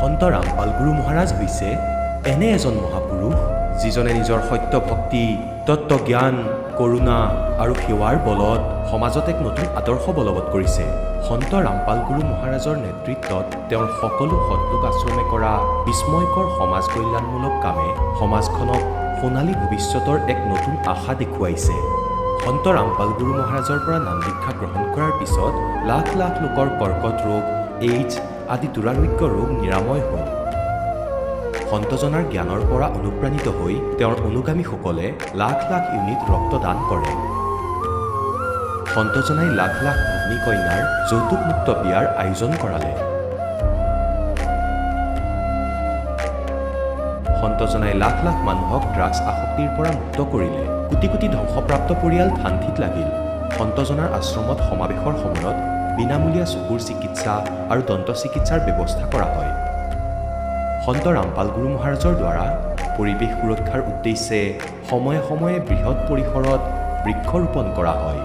সন্ত ৰামপাল গুৰু মহাৰাজ হৈছে এনে এজন মহাপুৰুষ যিজনে নিজৰ সত্য ভক্তি, তত্ত্বজ্ঞান, কৰোণা আৰু সেৱাৰ বলত সমাজত এক নতুন আদৰ্শ বলবৎ কৰিছে। সন্ত ৰামপাল গুৰু মহাৰাজৰ নেতৃত্বত তেওঁৰ সকলো সৎলোক আশ্ৰমে কৰা বিস্ময়কৰ সমাজ কল্যাণমূলক কামে সমাজখনক সোণালী ভৱিষ্যতৰ এক নতুন আশা দেখুৱাইছে। সন্ত ৰামপাল গুৰু মহাৰাজৰ পৰা নাম দীক্ষা গ্ৰহণ কৰাৰ পিছত লাখ লাখ লোকৰ কৰ্কট ৰোগ, এইডছ আদি দুৰাৰোগ্য ৰোগ নিৰাময় হ'ল। সন্তজনাৰ জ্ঞানৰ পৰা অনুপ্ৰাণিত হৈ তেওঁৰ অনুগামীসকলে লাখ লাখ ইউনিট ৰক্তদান কৰে। সন্তজনাই লাখ লাখ ভগ্নী কন্যাৰ যৌতুকমুক্ত বিয়াৰ আয়োজন কৰালে। সন্তজনাই লাখ লাখ মানুহক ড্ৰাগছ আসক্তিৰ পৰা মুক্ত কৰিলে। কোটি কোটি ধ্বংসপ্ৰাপ্ত পৰিয়াল শান্তিত লাগিল। সন্তজনাৰ আশ্ৰমত সমাৱেশৰ সময়ত বিনামূলীয়া চকুৰ চিকিৎসা আৰু দন্ত চিকিৎসাৰ ব্যৱস্থা কৰা হয়। সন্ত ৰামপাল গুৰু মহাৰাজৰ দ্বাৰা পৰিৱেশ সুৰক্ষাৰ উদ্দেশ্যে সময়ে সময়ে বৃহৎ পৰিসৰত বৃক্ষৰোপণ কৰা হয়।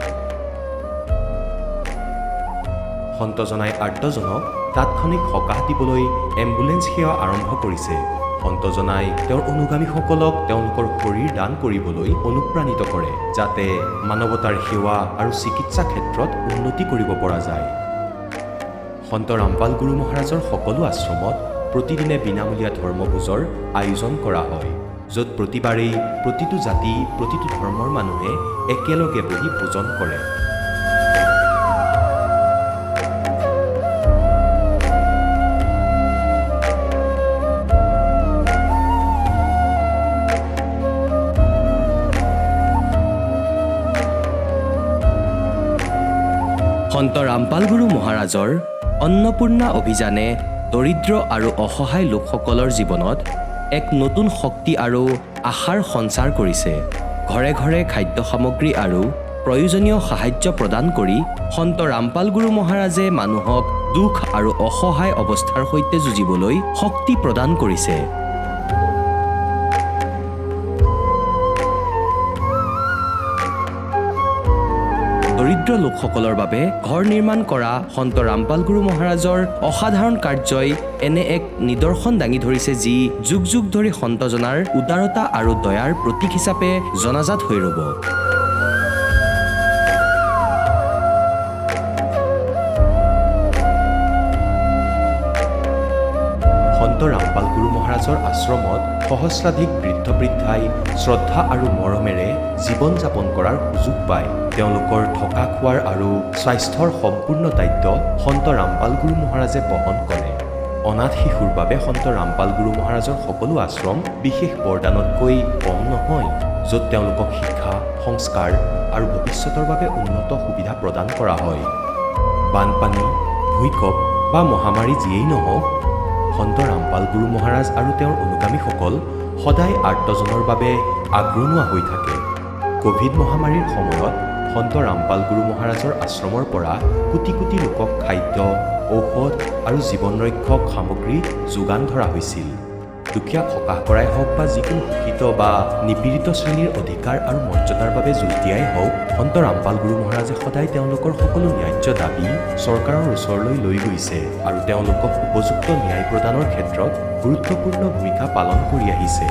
সন্তজনাই আৰ্তজনক তাৎক্ষণিক সকাহ দিবলৈ এম্বুলেন্স সেৱা আৰম্ভ কৰিছে। সন্তজনাই তেওঁৰ অনুগামীসকলক তেওঁলোকৰ শৰীৰ দান কৰিবলৈ অনুপ্ৰাণিত কৰে, যাতে মানৱতাৰ সেৱা আৰু চিকিৎসা ক্ষেত্ৰত উন্নতি কৰিব পৰা যায়। সন্ত ৰামপাল গুৰু মহাৰাজৰ সকলো আশ্ৰমত প্ৰতিদিনে বিনামূলীয়া ধৰ্মভোজৰ আয়োজন কৰা হয়, য'ত প্ৰতিবাৰেই প্ৰতিটো জাতি, প্ৰতিটো ধৰ্মৰ মানুহে একেলগে বহি ভোজন কৰে। সন্ত ৰামপাল গুৰু মহাৰাজৰ অন্নপূৰ্ণা অভিযানে দৰিদ্ৰ আৰু অসহায় লোকসকলৰ জীৱনত এক নতুন শক্তি আৰু আশাৰ সঞ্চাৰ কৰিছে। ঘৰে ঘৰে খাদ্য সামগ্ৰী আৰু প্ৰয়োজনীয় সাহায্য প্ৰদান কৰি সন্ত ৰামপাল গুৰু মহাৰাজে মানুহক দুখ আৰু অসহায় অৱস্থাৰ সৈতে যুঁজিবলৈ শক্তি প্ৰদান কৰিছে। দৰিদ্ৰ লোকসকলৰ বাবে ঘৰ নিৰ্মাণ কৰা সন্ত ৰামপাল গুৰু মহাৰাজৰ অসাধাৰণ কাৰ্যই এনে এক নিদৰ্শন দাঙি ধৰিছে, যি যুগ যুগ ধৰি সন্তজনাৰ উদাৰতা আৰু দয়াৰ প্ৰতীক হিচাপে জনাজাত হৈ ৰ'ব। সন্ত ৰামপাল গুৰু মহাৰাজৰ আশ্ৰমত সহস্ৰাধিক বৃদ্ধ বৃদ্ধাই শ্ৰদ্ধা আৰু মৰমেৰে জীৱন যাপন কৰাৰ সুযোগ পায়। তেওঁলোকৰ থকা খোৱাৰ আৰু স্বাস্থ্যৰ সম্পূৰ্ণ দায়িত্ব সন্ত ৰামপাল গুৰু মহাৰাজে বহন কৰে। অনাথ শিশুৰ বাবে সন্ত ৰামপাল গুৰু মহাৰাজৰ সকলো আশ্ৰম বিশেষ বৰদানতকৈ কম নহয়, য'ত তেওঁলোকক শিক্ষা, সংস্কাৰ আৰু ভৱিষ্যতৰ বাবে উন্নত সুবিধা প্ৰদান কৰা হয়। বানপানী, ভূঁইকঁপ বা মহামাৰী যিয়েই নহওক, সন্ত ৰামপাল গুৰু মহাৰাজ আৰু তেওঁৰ অনুগামীসকল সদায় আৰ্তজনৰ বাবে আগৰণুৱা হৈ থাকে। ক'ভিড মহামাৰীৰ সময়ত সন্ত ৰামপাল গুৰু মহাৰাজৰ আশ্ৰমৰ পৰা কোটি কোটি লোকক খাদ্য, ঔষধ আৰু জীৱন ৰক্ষক সামগ্ৰী যোগান ধৰা হৈছিল। দুখীয়াক সকাহ কৰাই হওক বা যিকোনো শোষিত বা নিপীড়িত শ্ৰেণীৰ অধিকাৰ আৰু মৰ্যাদাৰ বাবে যুঁজ দিয়াই হওক, সন্ত ৰামপাল গুৰু মহাৰাজে সদায় তেওঁলোকৰ সকলো ন্যায্য দাবী চৰকাৰৰ ওচৰলৈ লৈ গৈছে আৰু তেওঁলোকক উপযুক্ত ন্যায় প্ৰদানৰ ক্ষেত্ৰত গুৰুত্বপূৰ্ণ ভূমিকা পালন কৰি আহিছে।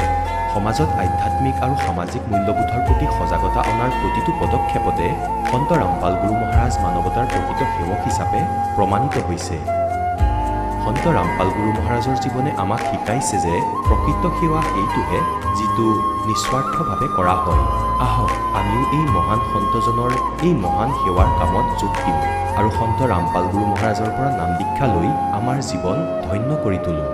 সমাজত আধ্যাত্মিক আৰু সামাজিক মূল্যবোধৰ প্ৰতি সজাগতা অনাৰ প্ৰতিটো পদক্ষেপতে সন্ত ৰামপাল গুৰু মহাৰাজ মানৱতাৰ প্ৰকৃত সেৱক হিচাপে প্ৰমাণিত হৈছে। সন্ত ৰামপাল গুৰু মহাৰাজৰ জীৱনে আমাক শিকাইছে যে প্ৰকৃত সেৱা সেইটোহে যিটো নিস্বাৰ্থভাৱে কৰা হয়। আহক আমিও এই মহান সন্তজনৰ এই মহান সেৱাৰ কামত যোগ দিওঁ আৰু সন্ত ৰামপাল গুৰু মহাৰাজৰ পৰা নাম দীক্ষা লৈ আমাৰ জীৱন ধন্য কৰি তোলোঁ।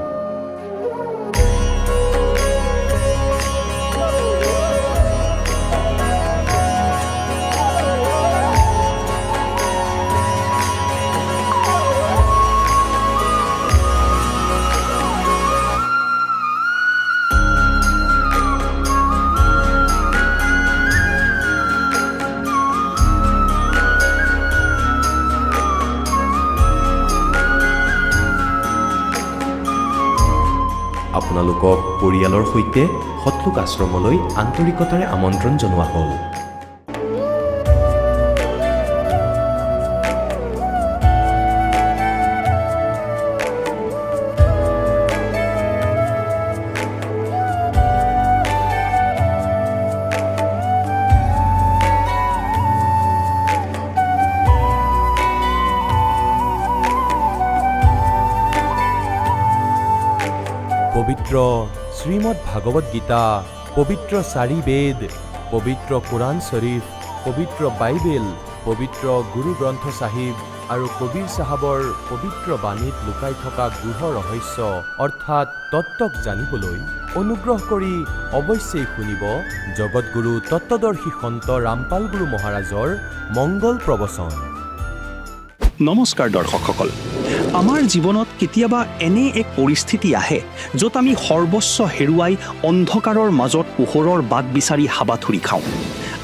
আপোনালোকক পৰিয়ালৰ সৈতে সৎলোক আশ্ৰমলৈ আন্তৰিকতাৰে আমন্ত্ৰণ জনোৱা হ'ল। পবিত্ৰ শ্ৰীমদ ভাগৱত গীতা, পবিত্ৰ 4 বেদ, পবিত্ৰ কোৰাণ শ্বৰীফ, পবিত্ৰ বাইবেল, পবিত্ৰ গুৰু গ্ৰন্থ চাহিব আৰু কবীৰ চাহাবৰ পবিত্ৰ বাণীত লুকাই থকা গূঢ় ৰহস্য অৰ্থাৎ তত্ত্বক জানিবলৈ অনুগ্ৰহ কৰি অৱশ্যেই শুনিব জগতগুৰু তত্ত্বদৰ্শী সন্ত ৰামপাল গুৰু মহাৰাজৰ মংগল প্ৰবচন। নমস্কাৰ দৰ্শকসকল, আমাৰ জীৱনত কেতিয়াবা এনে এক পৰিস্থিতি আহে য'ত আমি সৰ্বস্ব হেৰুৱাই অন্ধকাৰৰ মাজত পোহৰৰ বাট বিচাৰি হাবাথুৰি খাওঁ।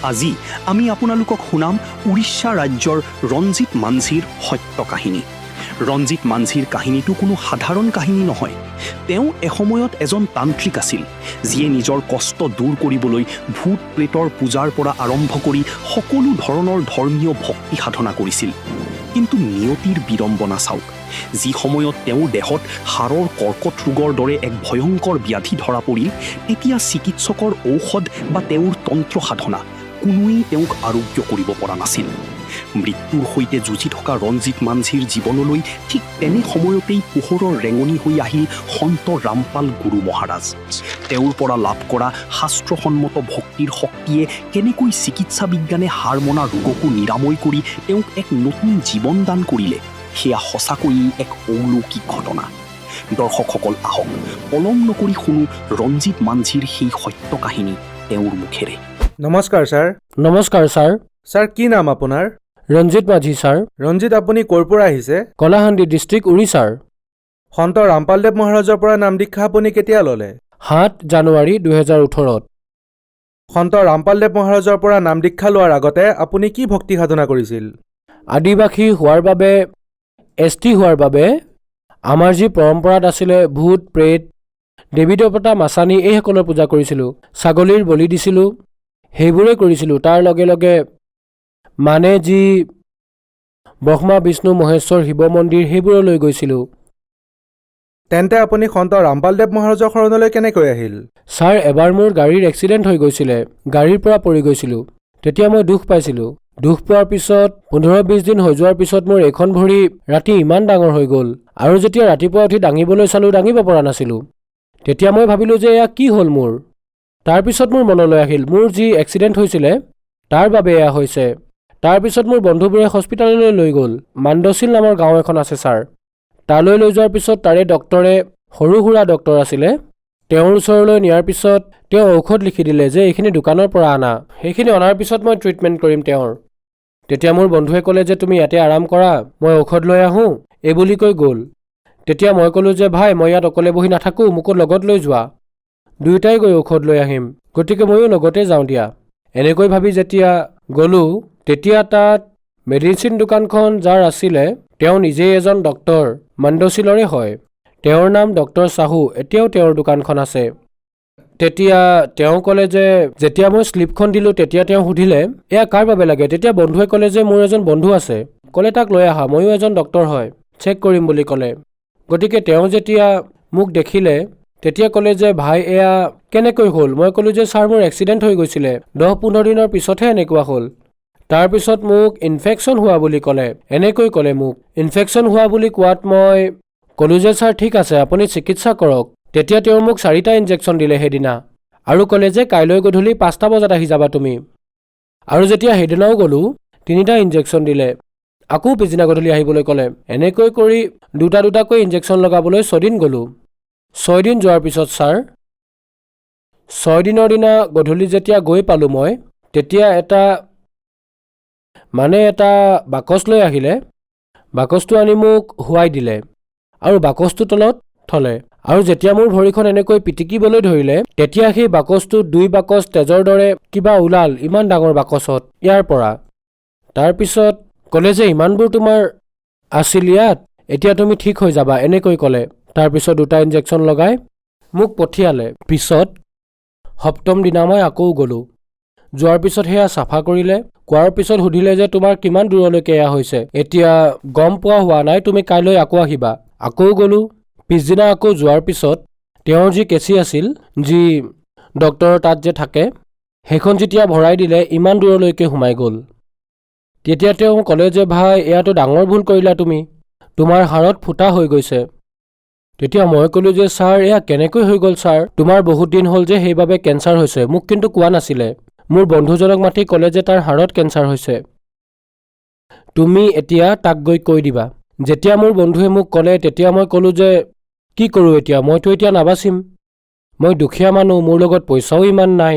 আজি আমি আপোনালোকক শুনাম উৰিষ্যা ৰাজ্যৰ ৰঞ্জিত মাঞ্ঝীৰ সত্য কাহিনী। ৰঞ্জিত মাঞ্ঝীৰ কাহিনীটো কোনো সাধাৰণ কাহিনী নহয়। তেওঁ এসময়ত এজন তান্ত্ৰিক আছিল, যিয়ে নিজৰ কষ্ট দূৰ কৰিবলৈ ভূত প্ৰেতৰ পূজাৰ পৰা আৰম্ভ কৰি সকলো ধৰণৰ ধৰ্মীয় ভক্তি সাধনা কৰিছিল। কিন্তু নিয়তিৰ বিড়ম্বনা চাওক, যি সময়ত তেওঁৰ দেহত হাড়ৰ কৰ্কট ৰোগৰ দৰে এক ভয়ংকৰ ব্যাধি ধৰা পৰিল, তেতিয়া চিকিৎসকৰ ঔষধ বা তেওঁৰ তন্ত্ৰ সাধনা কোনোৱেই তেওঁক আৰোগ্য কৰিব পৰা নাছিল। মৃত্যুৰ সৈতে যুঁজি থকা ৰঞ্জিত মাঞ্ঝীৰ জীৱনলৈ ঠিক তেনে সময়তেই পোহৰৰ ৰেঙনি হৈ আহিল সন্ত ৰামপাল গুৰু মহাৰাজ। তেওঁৰ পৰা লাভ কৰা শাস্ত্ৰসন্মত ভক্তিৰ শক্তিয়ে কেনেকৈ চিকিৎসা বিজ্ঞানে হাৰ মনা ৰোগকো নিৰাময় কৰি তেওঁক এক নতুন জীৱন দান কৰিলে, সেয়া সঁচাকৈয়ে এক অলৌকিক ঘটনা। দৰ্শকসকল আহক, পলম নকৰি শুনো ৰঞ্জিত মাঞ্ঝীৰ সেই সত্য কাহিনী তেওঁৰ মুখেৰে। নমস্কাৰ ছাৰ। নমস্কাৰ ছাৰ। ছাৰ, কি নাম আপোনাৰ? ৰঞ্জিত মাঝি ছাৰ। ৰঞ্জিত, আপুনি ক'ৰ পৰা আহিছে? কলাহান্দি ডিষ্ট্ৰিক্ট, উৰিষ্যাৰ। সন্ত ৰামপালদেৱ মহাৰাজৰ পৰা নাম দীক্ষা আপুনি কেতিয়া ল'লে? 7 জানুৱাৰী 2018। সন্ত ৰামপালদেৱ মহাৰাজৰ পৰা নাম দীক্ষা লোৱাৰ আগতে আপুনি কি ভক্তি সাধনা কৰিছিল? আদিবাসী হোৱাৰ বাবে, ST হোৱাৰ বাবে আমাৰ যি পৰম্পৰাত আছিলে ভূত প্ৰেত, দেৱী দেৱতা মাছানী এইসকলৰ পূজা কৰিছিলোঁ, ছাগলীৰ বলি দিছিলোঁ, সেইবোৰেই কৰিছিলোঁ। তাৰ লগে লগে মানে যি ব্ৰহ্মা বিষ্ণু মহেশ্বৰ শিৱ মন্দিৰ সেইবোৰলৈ গৈছিলোঁ। তেন্তে আপুনি সন্ত ৰামপালদেৱ মহাৰাজৰ শৰণলৈ কেনেকৈ আহিল? ছাৰ, এবাৰ মোৰ গাড়ীৰ এক্সিডেণ্ট হৈ গৈছিলে, গাড়ীৰ পৰা পৰি গৈছিলোঁ। তেতিয়া মই দুখ পাইছিলোঁ। দুখ পোৱাৰ পিছত 15-20 দিন হৈ যোৱাৰ পিছত মোৰ এখন ভৰি ৰাতি ইমান ডাঙৰ হৈ গ'ল, আৰু যেতিয়া ৰাতিপুৱা উঠি দাঙিবলৈ চালোঁ, দাঙিব পৰা নাছিলোঁ। তেতিয়া মই ভাবিলোঁ যে এয়া কি হ'ল মোৰ। তাৰপিছত মোৰ মনলৈ আহিল মোৰ যি এক্সিডেণ্ট হৈছিলে তাৰ বাবে এয়া হৈছে। তাৰপিছত মোৰ বন্ধুবোৰে হস্পিটাললৈ লৈ গ'ল। মাণ্ডছিল নামৰ গাঁও এখন আছে ছাৰ। তালৈ লৈ যোৱাৰ পিছত তাৰে ডক্টৰে, সৰু সুৰা ডক্টৰ আছিলে, তেওঁৰ ওচৰলৈ নিয়াৰ পিছত তেওঁ ঔষধ লিখি দিলে যে এইখিনি দোকানৰ পৰা আনা। সেইখিনি অনাৰ পিছত মই ট্ৰিটমেণ্ট কৰিম তেওঁৰ। তেতিয়া মোৰ বন্ধুৱে ক'লে যে তুমি ইয়াতে আৰাম কৰা, মই ঔষধ লৈ আহোঁ, এই বুলি কৈ গ'ল। তেতিয়া মই ক'লোঁ যে ভাই, মই ইয়াত অকলে বহি নাথাকোঁ, মোকো লগত লৈ যোৱা, দুয়োটাই গৈ ঔষধ লৈ আহিম, গতিকে ময়ো লগতে যাওঁ দিয়া। এনেকৈ ভাবি যেতিয়া গ'লোঁ, তেতিয়া তাত মেডিচিন দোকানখন যাৰ আছিলে তেওঁ নিজেই এজন ডক্টৰ, মাণ্ডছিলৰে হয়। তেওঁৰ নাম ডক্টৰ চাহু, এতিয়াও তেওঁৰ দোকানখন আছে। তেতিয়া তেওঁ ক'লে যে যেতিয়া মই শ্লিপখন দিলোঁ তেতিয়া তেওঁ সুধিলে এয়া কাৰ বাবে লাগে। তেতিয়া বন্ধুৱে ক'লে যে মোৰ এজন বন্ধু আছে, ক'লে তাক লৈ আহা, ময়ো এজন ডক্টৰ হয়, চেক কৰিম বুলি ক'লে। গতিকে তেওঁ যেতিয়া মোক দেখিলে তেতিয়া ক'লে যে ভাই এয়া কেনেকৈ হ'ল? মই ক'লোঁ যে ছাৰ, মোৰ এক্সিডেণ্ট হৈ গৈছিলে, 10-15 দিনৰ পিছতহে এনেকুৱা হ'ল। তাৰপিছত মোক ইনফেকশ্যন হোৱা বুলি ক'লে, এনেকৈ ক'লে মোক। ইনফেকশ্যন হোৱা বুলি কোৱাত মই ক'লোঁ যে ছাৰ ঠিক আছে, আপুনি চিকিৎসা কৰক। তেতিয়া তেওঁ মোক 4টা ইনজেকশ্যন দিলে সেইদিনা, আৰু ক'লে যে কাইলৈ গধূলি 5টা বজাত আহি যাবা তুমি। আৰু যেতিয়া সেইদিনাও গ'লোঁ, 3টা ইনজেকশ্যন দিলে, আকৌ পিছদিনা গধূলি আহিবলৈ ক'লে। এনেকৈ কৰি দুটাকৈ ইনজেকশ্যন লগাবলৈ 6 দিন গ'লোঁ। 6 দিন যোৱাৰ পিছত ছাৰ, 6 দিনৰ দিনা গধূলি যেতিয়া গৈ পালোঁ মই, তেতিয়া এটা বাকচ লৈ আহিলে। বাকচটো আনি মোক শুৱাই দিলে আৰু বাকচটোৰ তলত থলে। আৰু যেতিয়া মোৰ ভৰিখন এনেকৈ পিটিকিবলৈ ধৰিলে, তেতিয়া সেই বাকচটো 2 বাকচ তেজৰ দৰে কিবা ওলাল, ইমান ডাঙৰ বাকচত ইয়াৰ পৰা। তাৰপিছত ক'লে যে ইমানবোৰ তোমাৰ আছিল ইয়াত, এতিয়া তুমি ঠিক হৈ যাবা, এনেকৈ ক'লে। তাৰপিছত 2টা ইনজেকশ্যন লগাই মোক পঠিয়ালে। পিছত 7ম দিনা মই আকৌ গ'লোঁ। যোৱাৰ পিছত সেয়া চাফা কৰিলে, কোৱাৰ পিছত সুধিলে যে তোমাৰ কিমান দূৰলৈকে এয়া হৈছে। এতিয়া গম পোৱা হোৱা নাই, তুমি কাইলৈ আকৌ আহিবা। আকৌ গ'লোঁ। পিছদিনা আকৌ যোৱাৰ পিছত তেওঁৰ যি কেঁচি আছিল, যি ডক্টৰৰ তাত যে থাকে, সেইখন যেতিয়া ভৰাই দিলে ইমান দূৰলৈকে সোমাই গ'ল। তেতিয়া তেওঁ ক'লে যে ভাই এয়াতো ডাঙৰ ভুল কৰিলা তুমি, তোমাৰ হাড়ত ফুটা হৈ গৈছে। তেতিয়া মই ক'লো যে ছাৰ এয়া কেনেকৈ হৈ গ'ল ছাৰ, তোমাৰ বহুত দিন হ'ল যে সেইবাবে কেঞ্চাৰ হৈছে। মোক কিন্তু কোৱা নাছিলে। মোৰ বন্ধুজনক মাতি ক'লে যে তাৰ হাড়ত কেঞ্চাৰ হৈছে, তুমি এতিয়া তাক গৈ কৈ দিবা। যেতিয়া মোৰ বন্ধুৱে মোক ক'লে তেতিয়া মই ক'লো যে কি কৰোঁ এতিয়া, মইতো এতিয়া নাবাচিম, মই দুখীয়া মানুহ, মোৰ লগত পইচাও ইমান নাই,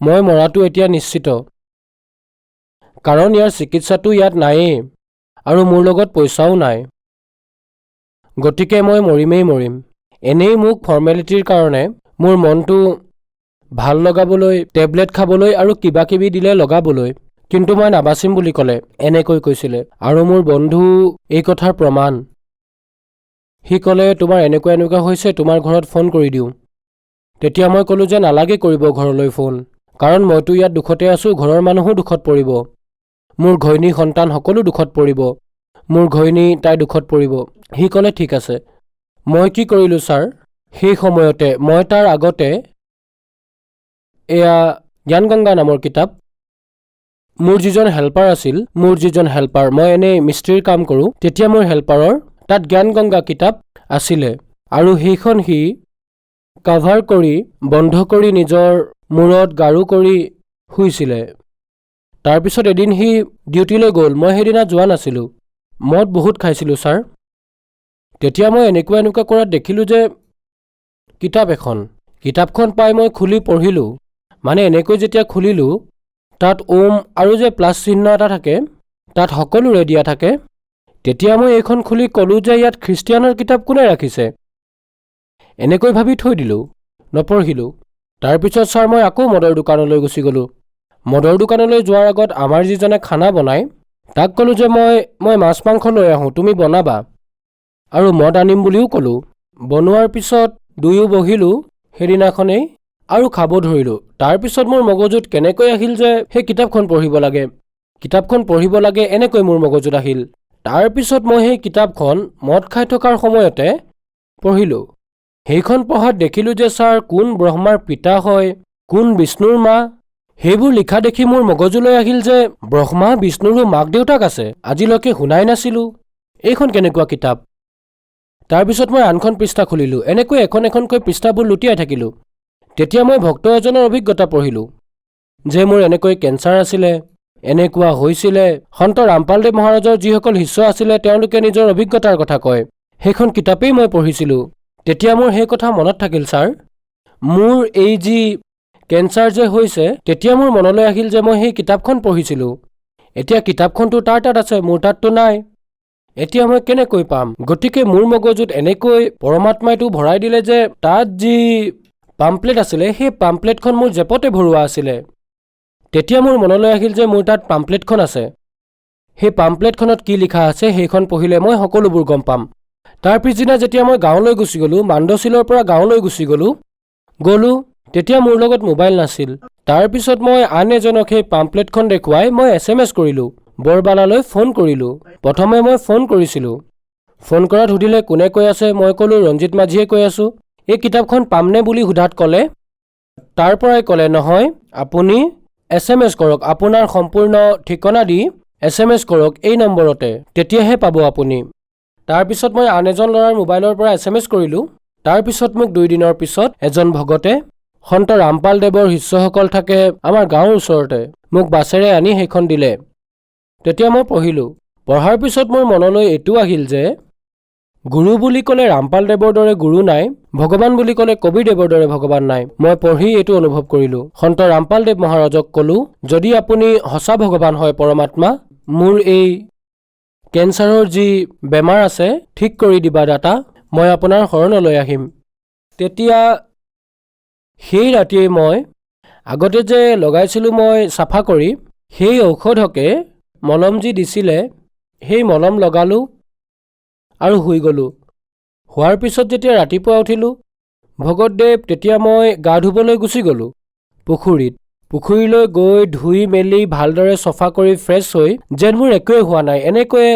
মই মৰাটো এতিয়া নিশ্চিত, কাৰণ ইয়াৰ চিকিৎসাটো ইয়াত নায়েই আৰু মোৰ লগত পইচাও নাই, গতিকে মই মৰিমেই মৰিম। এনেই মোক ফৰ্মেলিটিৰ কাৰণে মোৰ মনটো ভাল লগাবলৈ টেবলেট খাবলৈ আৰু কিবা কিবি দিলে লগাবলৈ, কিন্তু মই নাবাচিম বুলি ক'লে, এনেকৈ কৈছিলে। আৰু মোৰ বন্ধু এই কথাৰ প্ৰমাণ। সি ক'লে তোমাৰ এনেকুৱা হৈছে, তোমাৰ ঘৰত ফোন কৰি দিওঁ। তেতিয়া মই ক'লো যে নালাগে কৰিব ঘৰলৈ ফোন, কাৰণ মইতো ইয়াত দুখতে আছোঁ, ঘৰৰ মানুহো দুখত পৰিব, মোৰ ঘৈণী সন্তান সকলো দুখত পৰিব, মোৰ ঘৈণী তাই দুখত পৰিব। সি ক'লে ঠিক আছে। মই কি কৰিলোঁ ছাৰ, সেই সময়তে মই তাৰ আগতে এয়া জ্ঞানগংগা নামৰ কিতাপ, মোৰ যিজন হেল্পাৰ, মই এনেই মিস্ত্ৰীৰ কাম কৰোঁ, তেতিয়া মোৰ হেল্পাৰৰ তাত জ্ঞানগংগা কিতাপ আছিলে, আৰু সেইখন সি কাভাৰ কৰি বন্ধ কৰি নিজৰ মূৰত গাৰু কৰি শুইছিলে। তাৰপিছত এদিন সি ডিউটিলৈ গ'ল, মই সেইদিনা যোৱা নাছিলোঁ, মদ বহুত খাইছিলোঁ ছাৰ। তেতিয়া মই এনেকুৱা কৰাত দেখিলোঁ যে কিতাপখন পাই মই খুলি পঢ়িলোঁ, মানে এনেকৈ যেতিয়া খুলিলোঁ তাত ওম আৰু যে প্লাছ চিহ্ন এটা থাকে, তাত সকলোৰে দিয়া থাকে। তেতিয়া মই এইখন খুলি ক'লোঁ যে ইয়াত খ্ৰীষ্টিয়ানৰ কিতাপ কোনে ৰাখিছে, এনেকৈ ভাবি থৈ দিলোঁ, নপঢ়িলোঁ। তাৰপিছত ছাৰ মই আকৌ মদৰ দোকানলৈ গুচি গ'লোঁ। মদৰ দোকানলৈ যোৱাৰ আগত আমাৰ যিজনে খানা বনায় তাক ক'লোঁ যে মই মাছ মাংস লৈ আহোঁ, তুমি বনাবা, আৰু মদ আনিম বুলিও ক'লোঁ। বনোৱাৰ পিছত দুয়ো বহিলোঁ সেইদিনাখনেই আৰু খাব ধৰিলোঁ। তাৰপিছত মোৰ মগজুত কেনেকৈ আহিল যে সেই কিতাপখন পঢ়িব লাগে, এনেকৈ মোৰ মগজুত আহিল। তাৰপিছত মই সেই কিতাপখন মদ খাই থকাৰ সময়তে পঢ়িলোঁ। সেইখন পঢ়াত দেখিলোঁ যে ছাৰ কোন ব্ৰহ্মাৰ পিতা হয়, কোন বিষ্ণুৰ মা, সেইবোৰ লিখা দেখি মোৰ মগজুলৈ আহিল যে ব্ৰহ্মা বিষ্ণুৰো মাক দেউতাক আছে, আজিলৈকে শুনাই নাছিলোঁ, এইখন কেনেকুৱা কিতাপ। তাৰপিছত মই আনখন পৃষ্ঠা খুলিলোঁ, এনেকৈ এখনকৈ পৃষ্ঠাবোৰ লুটিয়াই থাকিলোঁ। তেতিয়া মই ভক্ত এজনৰ অভিজ্ঞতা পঢ়িলোঁ যে মোৰ এনেকৈ কেঞ্চাৰ আছিলে, এনেকুৱা হৈছিলে। সন্ত ৰামপালদেৱ মহাৰাজৰ যিসকল শিষ্য আছিলে তেওঁলোকে নিজৰ অভিজ্ঞতাৰ কথা কয়, সেইখন কিতাপেই মই পঢ়িছিলোঁ। তেতিয়া মোৰ সেই কথা মনত থাকিল ছাৰ, মোৰ এই যি কেঞ্চাৰ যে হৈছে, তেতিয়া মোৰ মনলৈ আহিল যে মই সেই কিতাপখন পঢ়িছিলোঁ, এতিয়া কিতাপখনতো তাৰ তাত আছে, মোৰ তাততো নাই, এতিয়া মই কেনেকৈ পাম। গতিকে মোৰ মগজুত এনেকৈ পৰমাত্মাইটো ভৰাই দিলে যে তাত যি পাম্পলেট আছিলে সেই পাম্পলেটখন মোৰ জেপতে ভৰোৱা আছিলে। তেতিয়া মোৰ মনলৈ আহিল যে মোৰ তাত পাম্পলেটখন আছে, সেই পাম্পলেটখনত কি লিখা আছে সেইখন পঢ়িলে মই সকলোবোৰ গম পাম। তাৰ পিছদিনা যেতিয়া মই গাঁৱলৈ গুচি গ'লোঁ, মাণ্ডশিলৰ পৰা গাঁৱলৈ গুচি গ'লোঁ, তেতিয়া মোৰ লগত মোবাইল নাছিল। তাৰপিছত মই আন এজনক সেই পাম্পলেটখন দেখুৱাই মই SMS কৰিলোঁ, বৰবালালৈ ফোন কৰিলোঁ। প্ৰথমে মই ফোন কৰিছিলোঁ, ফোন কৰাত সুধিলে কোনে কৈ আছে, মই ক'লোঁ ৰঞ্জিত মাঝিয়ে কৈ আছোঁ। এই কিতাপখন পামনে বুলি সোধাত ক'লে, তাৰ পৰাই ক'লে নহয় আপুনি SMS কৰক, আপোনাৰ সম্পূৰ্ণ ঠিকনা দি SMS কৰক এই নম্বৰতে, তেতিয়াহে পাব আপুনি। তাৰপিছত মই আন এজন ল'ৰাৰ মোবাইলৰ পৰা SMS কৰিলোঁ। তাৰপিছত মোক 2 দিনৰ পিছত এজন ভকতে, সন্ত ৰামপালদেৱৰ শিষ্যসকল থাকে আমাৰ গাঁৱৰ ওচৰতে, মোক বাছেৰে আনি সেইখন দিলে। তেতিয়া মই পঢ়িলোঁ। পঢ়াৰ পিছত মোৰ মনলৈ এইটো আহিল যে গুৰু বুলি ক'লে ৰামপালদেৱৰ দৰে গুৰু নাই, ভগৱান বুলি ক'লে কবিৰদেৱৰ দৰে ভগৱান নাই। মই পঢ়ি এইটো অনুভৱ কৰিলোঁ। সন্ত ৰামপালদেৱ মহাৰাজক ক'লোঁ, যদি আপুনি সঁচা ভগৱান হয় পৰমাত্মা, মোৰ এই কেঞ্চাৰৰ যি বেমাৰ আছে ঠিক কৰি দিবা দাতা, মই আপোনাৰ শৰণলৈ আহিম। তেতিয়া সেই ৰাতিয়ে মই আগতে যে লগাইছিলোঁ মই চাফা কৰি, সেই ঔষধকে মলম যি দিছিলে সেই মলম লগালোঁ আৰু শুই গ'লোঁ। হোৱাৰ পিছত যেতিয়া ৰাতিপুৱা উঠিলোঁ ভগতদেৱ, তেতিয়া মই গা ধুবলৈ গুচি গ'লোঁ পুখুৰীলৈ গৈ ধুই মেলি ভালদৰে চফা কৰি ফ্ৰেছ হৈ যেন মোৰ একোৱে হোৱা নাই, এনেকৈয়ে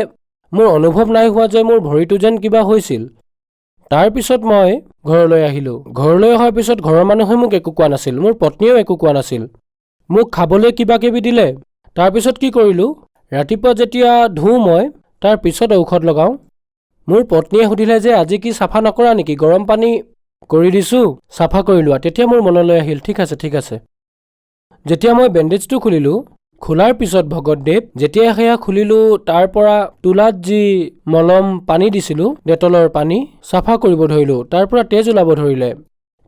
মোৰ অনুভৱ নাই হোৱা যে মোৰ ভৰিটো যেন কিবা হৈছিল। তাৰপিছত মই ঘৰলৈ আহিলোঁ। ঘৰলৈ অহাৰ পিছত ঘৰৰ মানুহে মোক একো কোৱা নাছিল, মোৰ পত্নীয়েও একো কোৱা নাছিল, মোক খাবলৈ কিবা কিবি দিলে। তাৰপিছত কি কৰিলোঁ, ৰাতিপুৱা যেতিয়া ধুওঁ মই তাৰ পিছত ঔষধ লগাওঁ, মোৰ পত্নীয়ে সুধিলে যে আজি কি চাফা নকৰা নেকি, গৰম পানী কৰি দিছোঁ, চাফা কৰি লোৱা। তেতিয়া মোৰ মনলৈ আহিল ঠিক আছে। যেতিয়া মই বেণ্ডেজটো খুলিলোঁ, খোলাৰ পিছত ভগতদেৱ যেতিয়া সেয়া খুলিলোঁ, তাৰ পৰা তোলাত যি মলম পানী দিছিলোঁ, ডেটলৰ পানী, চাফা কৰিব ধৰিলোঁ, তাৰ পৰা তেজ ওলাব ধৰিলে।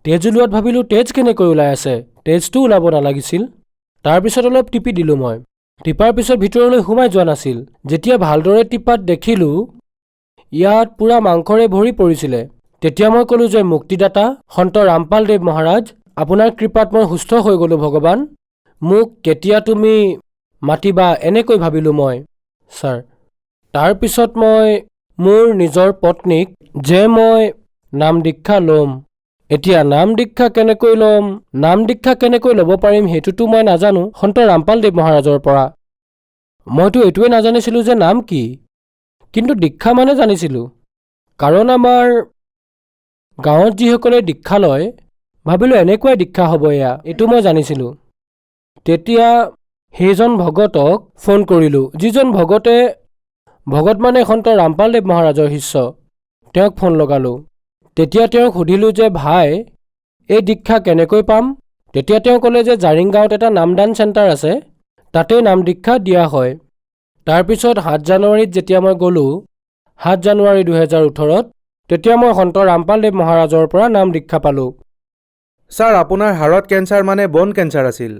তেজ ওলোৱাত ভাবিলোঁ তেজ কেনেকৈ ওলাই আছে, তেজটো ওলাব নালাগিছিল। তাৰপিছত অলপ টিপি দিলোঁ মই। টিপাৰ পিছত ভিতৰলৈ সোমাই যোৱা নাছিল। যেতিয়া ভালদৰে টিপাত দেখিলোঁ ইয়াত পূৰা মাংসৰে ভৰি পৰিছিলে। তেতিয়া মই ক'লোঁ যে মুক্তিদাতা সন্ত ৰামপাল দেৱ মহাৰাজ, আপোনাৰ কৃপাত মই সুস্থ হৈ গ'লোঁ ভগৱান, মোক কেতিয়া তুমি মাতিবা এনেকৈ ভাবিলোঁ মই ছাৰ। তাৰপিছত মই মোৰ নিজৰ পত্নীক যে মই নাম দীক্ষা ল'ম। এতিয়া নাম দীক্ষা কেনেকৈ ল'ম, নাম দীক্ষা কেনেকৈ ল'ব পাৰিম সেইটোতো মই নাজানো সন্ত ৰামপাল দেৱ মহাৰাজৰ পৰা। মইতো এইটোৱে নাজানিছিলোঁ যে নাম কি, কিন্তু দীক্ষা মানে জানিছিলোঁ। কাৰণ আমাৰ গাঁৱত যিসকলে দীক্ষা লয় ভাবিলোঁ এনেকুৱাই দীক্ষা হ'ব এয়া, এইটো মই জানিছিলোঁ। তেতিয়া সেইজন ভগতক ফোন কৰিলোঁ, যিজন ভগত মানে সন্ত ৰামপাল দেৱ মহাৰাজৰ শিষ্য, তেওঁক ফোন লগালোঁ। তেতিয়া তেওঁক সুধিলোঁ যে ভাই এই দীক্ষা কেনেকৈ পাম। তেতিয়া তেওঁ ক'লে যে জাৰিংগাঁৱত এটা নামদান চেণ্টাৰ আছে, তাতেই নাম দীক্ষা দিয়া হয়। তাৰপিছত 7 জানুৱাৰীত যেতিয়া মই গ'লোঁ, 7 জানুৱাৰী 2018, তেতিয়া মই সন্ত ৰামপাল দেৱ মহাৰাজৰ পৰা নাম দীক্ষা পালোঁ। ছাৰ, আপোনাৰ হাড়ত কেঞ্চাৰ মানে বন কেঞ্চাৰ আছিল।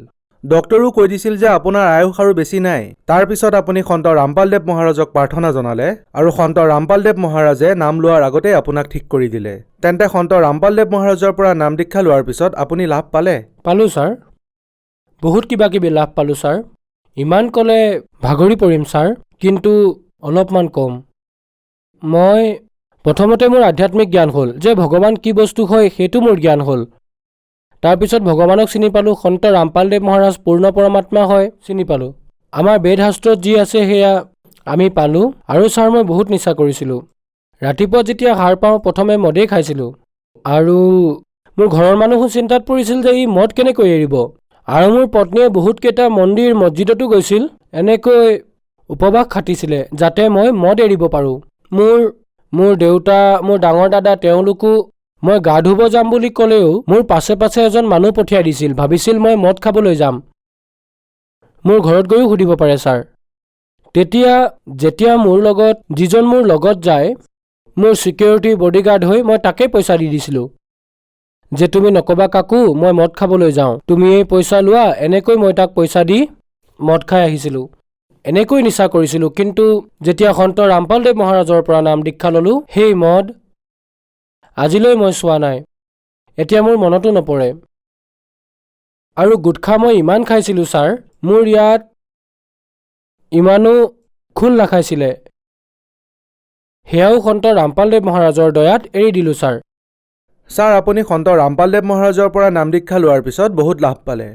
ডক্টৰো কৈ দিছিল যে আপোনাৰ আয়ুস আৰু বেছি নাই। তাৰপিছত আপুনি সন্ত ৰামপাল দেৱ মহাৰাজক প্ৰাৰ্থনা জনালে আৰু সন্ত ৰামপাল দেৱ মহাৰাজে নাম লোৱাৰ আগতেই আপোনাক ঠিক কৰি দিলে। তেন্তে সন্ত ৰামপাল দেৱ মহাৰাজৰ পৰা নাম দীক্ষা লোৱাৰ পিছত আপুনি লাভ পালে? পালোঁ ছাৰ, বহুত কিবা কিবি লাভ পালোঁ ছাৰ। ইমান ক'লে ভাগৰি পৰিম ছাৰ, কিন্তু অলপমান কম। মই প্ৰথমতে মোৰ আধ্যাত্মিক জ্ঞান হ'ল যে ভগৱান কি বস্তু হয়, সেইটো মোৰ জ্ঞান হ'ল। তাৰপিছত ভগৱানক চিনি পালোঁ, সন্ত ৰামপাল দেৱ মহাৰাজ পূৰ্ণ পৰমাত্মা হয় চিনি পালোঁ। আমাৰ বেদ শাস্ত্ৰত যি আছে সেয়া আমি পালোঁ। আৰু ছাৰ মই বহুত নিচা কৰিছিলোঁ। ৰাতিপুৱা যেতিয়া সাৰ পাওঁ প্ৰথমে মদেই খাইছিলোঁ। আৰু মোৰ ঘৰৰ মানুহো চিন্তাত পৰিছিল যে ই মদ কেনেকৈ এৰিব। আৰু মোৰ পত্নীয়ে বহুতকেইটা মন্দিৰ মছজিদতো গৈছিল, এনেকৈ উপবাস খাটিছিলে যাতে মই মদ এৰিব পাৰোঁ। মোৰ দেউতা, মোৰ ডাঙৰ দাদা, তেওঁলোকো মই গা ধুব যাম বুলি ক'লেও মোৰ পাছে এজন মানুহ পঠিয়াই দিছিল, ভাবিছিল মই মদ খাবলৈ যাম। মোৰ ঘৰত গৈও সুধিব পাৰে ছাৰ। যেতিয়া যিজন মোৰ লগত যায়, মোৰ ছিকিউৰিটি বডিগাৰ্ড হৈ মই তাকেই পইচা দি দিছিলোঁ যে তুমি নক'বা কাকো মই মদ খাবলৈ যাওঁ, তুমি এই পইচা লোৱা। এনেকৈ মই তাক পইচা দি মদ খাই আহিছিলোঁ। এনেকৈ নিচা কৰিছিলোঁ। কিন্তু যেতিয়া সন্ত ৰামপাল দেৱ মহাৰাজৰ পৰা নাম দীক্ষা ল'লোঁ, সেই মদ আজিলৈ মই চোৱা নাই, এতিয়া মোৰ মনতো নপৰে। আৰু গুটখা মই ইমান খাইছিলোঁ ছাৰ, মোৰ ইয়াত ইমানো খোল নাখাইছিলে। সেয়াও সন্ত ৰামপাল দেৱ মহাৰাজৰ দয়াত এৰি দিলোঁ ছাৰ। ছাৰ, আপুনি সন্ত ৰামপাল দেৱ মহাৰাজৰ পৰা নাম দীক্ষা লোৱাৰ পিছত বহুত লাভ পালে।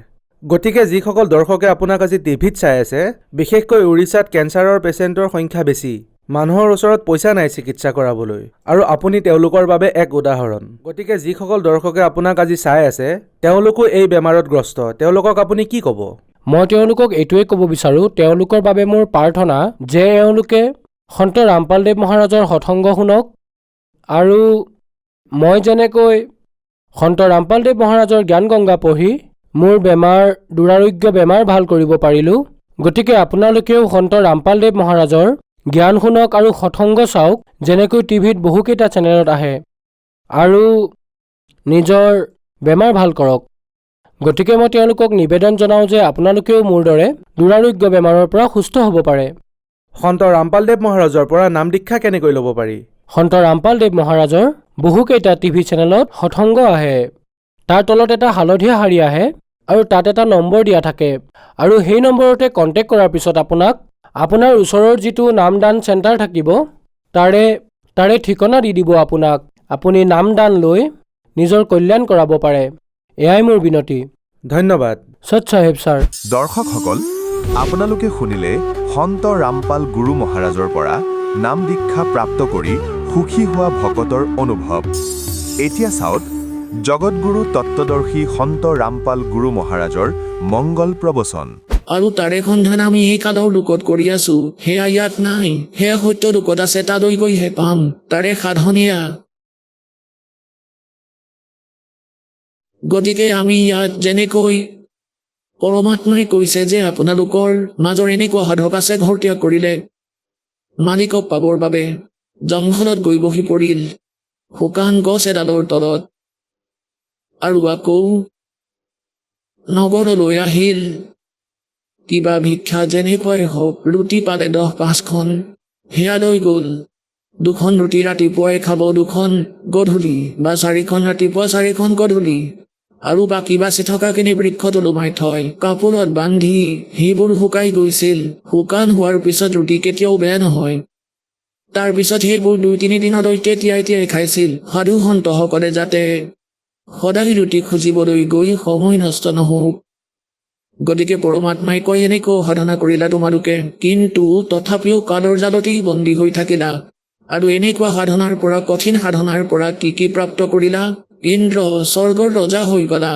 গতিকে যিসকল দৰ্শকে আপোনাক আজি টিভিত চাই আছে, বিশেষকৈ উৰিষ্যাত কেঞ্চাৰৰ পেচেণ্টৰ সংখ্যা বেছি, মানুহৰ ওচৰত পইচা নাই চিকিৎসা কৰাবলৈ, আৰু আপুনি তেওঁলোকৰ বাবে এক উদাহৰণ। গতিকে যিসকল দৰ্শকে আপোনাক আজি চাই আছে তেওঁলোকো এই বেমাৰত গ্ৰস্ত, তেওঁলোকক আপুনি কি ক'ব? মই তেওঁলোকক এইটোৱে ক'ব বিচাৰোঁ, তেওঁলোকৰ বাবে মোৰ প্ৰাৰ্থনা যে এওঁলোকে সন্ত ৰামপাল দেৱ মহাৰাজৰ সৎসংগ শুনক। আৰু মই যেনেকৈ সন্ত ৰামপাল দেৱ মহাৰাজৰ জ্ঞান গংগা পঢ়ি মোৰ দুৰাৰোগ্য বেমাৰ ভাল কৰিব পাৰিলোঁ, গতিকে আপোনালোকেও সন্ত ৰামপাল দেৱ মহাৰাজৰ জ্ঞান শুনক আৰু সৎসংগ চাওক, যেনেকৈ টিভিত বহুকেইটা চেনেলত আহে, আৰু নিজৰ বেমাৰ ভাল কৰক। গতিকে মই তেওঁলোকক নিবেদন জনাওঁ যে আপোনালোকেও মোৰ দৰে দুৰাৰোগ্য বেমাৰৰ পৰা সুস্থ হ'ব পাৰে। সন্ত ৰামপাল দেৱ মহাৰাজৰ পৰা নাম দীক্ষা কেনেকৈ ল'ব পাৰি? সন্ত ৰামপাল দেৱ মহাৰাজৰ বহুকেইটা টিভি চেনেলত সৎসংগ আহে। তাৰ তলত এটা হালধীয়া শাৰী আহে আৰু তাত এটা নম্বৰ দিয়া থাকে, আৰু সেই নম্বৰতে কণ্টেক্ট কৰাৰ পিছত আপোনাক আপোনাৰ ওচৰৰ যিটো নামদান চেণ্টাৰ থাকিব তাৰে ঠিকনা দি দিব আপোনাক। আপুনি নামদান লৈ নিজৰ কল্যাণ কৰাব পাৰে। এয়াই মোৰ বিনতি। ধন্যবাদ। সৎ চাহেব ছাৰ। দৰ্শকসকল, আপোনালোকে শুনিলে সন্ত ৰামপাল গুৰু মহাৰাজৰ পৰা নাম দীক্ষা প্ৰাপ্ত কৰি সুখী হোৱা ভকতৰ অনুভৱ। এতিয়া চাওক জগতগুৰু তত্ত্বদৰ্শী সন্ত ৰামপাল গুৰু মহাৰাজৰ মংগল প্ৰবচন। আৰু তাৰে সন্ধান আমি এই কালৰ লোকত কৰি আছো। সেয়া ইয়াত নাই, সেয়া সত্য লোকত আছে, তালৈ গৈহে পাম। তাৰে সাধনীয়া। গতিকে আমি ইয়াত যেনেকৈ পৰমাত্মাই কৈছে যে আপোনালোকৰ মাজৰ এনেকুৱা সাধক আছে, ঘৰ ত্যাগ কৰিলে মালিকক পাবৰ বাবে জংঘলত গৈ বহি পৰিল শুকান গছ এডালৰ তলত, আৰু আকৌ নগৰলৈ আহিল কিবা ভিক্ষা যেনেকুৱাই হওক, ৰুটি পালে 10-5খন, সেয়া লৈ গ'ল। 2খন ৰুটি ৰাতিপুৱাই খাব, 2খন গধূলি, বা 4খন ৰাতিপুৱা 4খন গধূলি, আৰু বাকী বাচি থকাখিনি বৃক্ষত ওলোমাই থয়, কাপোৰত বান্ধি। সেইবোৰ শুকাই গৈছিল। শুকান হোৱাৰ পিছত ৰুটি কেতিয়াও বেয়া নহয়। তাৰ পিছত সেইবোৰ 2-3 দিনলৈকে তিয়াই খাইছিল, সাধু সন্তসকলে, যাতে সদায় ৰুটি খুজিবলৈ গৈ সময় নষ্ট নহওক। গতিকে পৰমাত্মাই কয়, এনেকৈ সাধনা কৰিলা তোমালোকে, কিন্তু তথাপিও কালৰ জালতেই বন্দী হৈ থাকিলা। আৰু এনেকুৱা সাধনাৰ পৰা, কঠিন সাধনাৰ পৰা কি প্ৰাপ্ত কৰিলা? ইন্দ্ৰ, স্বৰ্গৰ ৰজা হৈ গলা।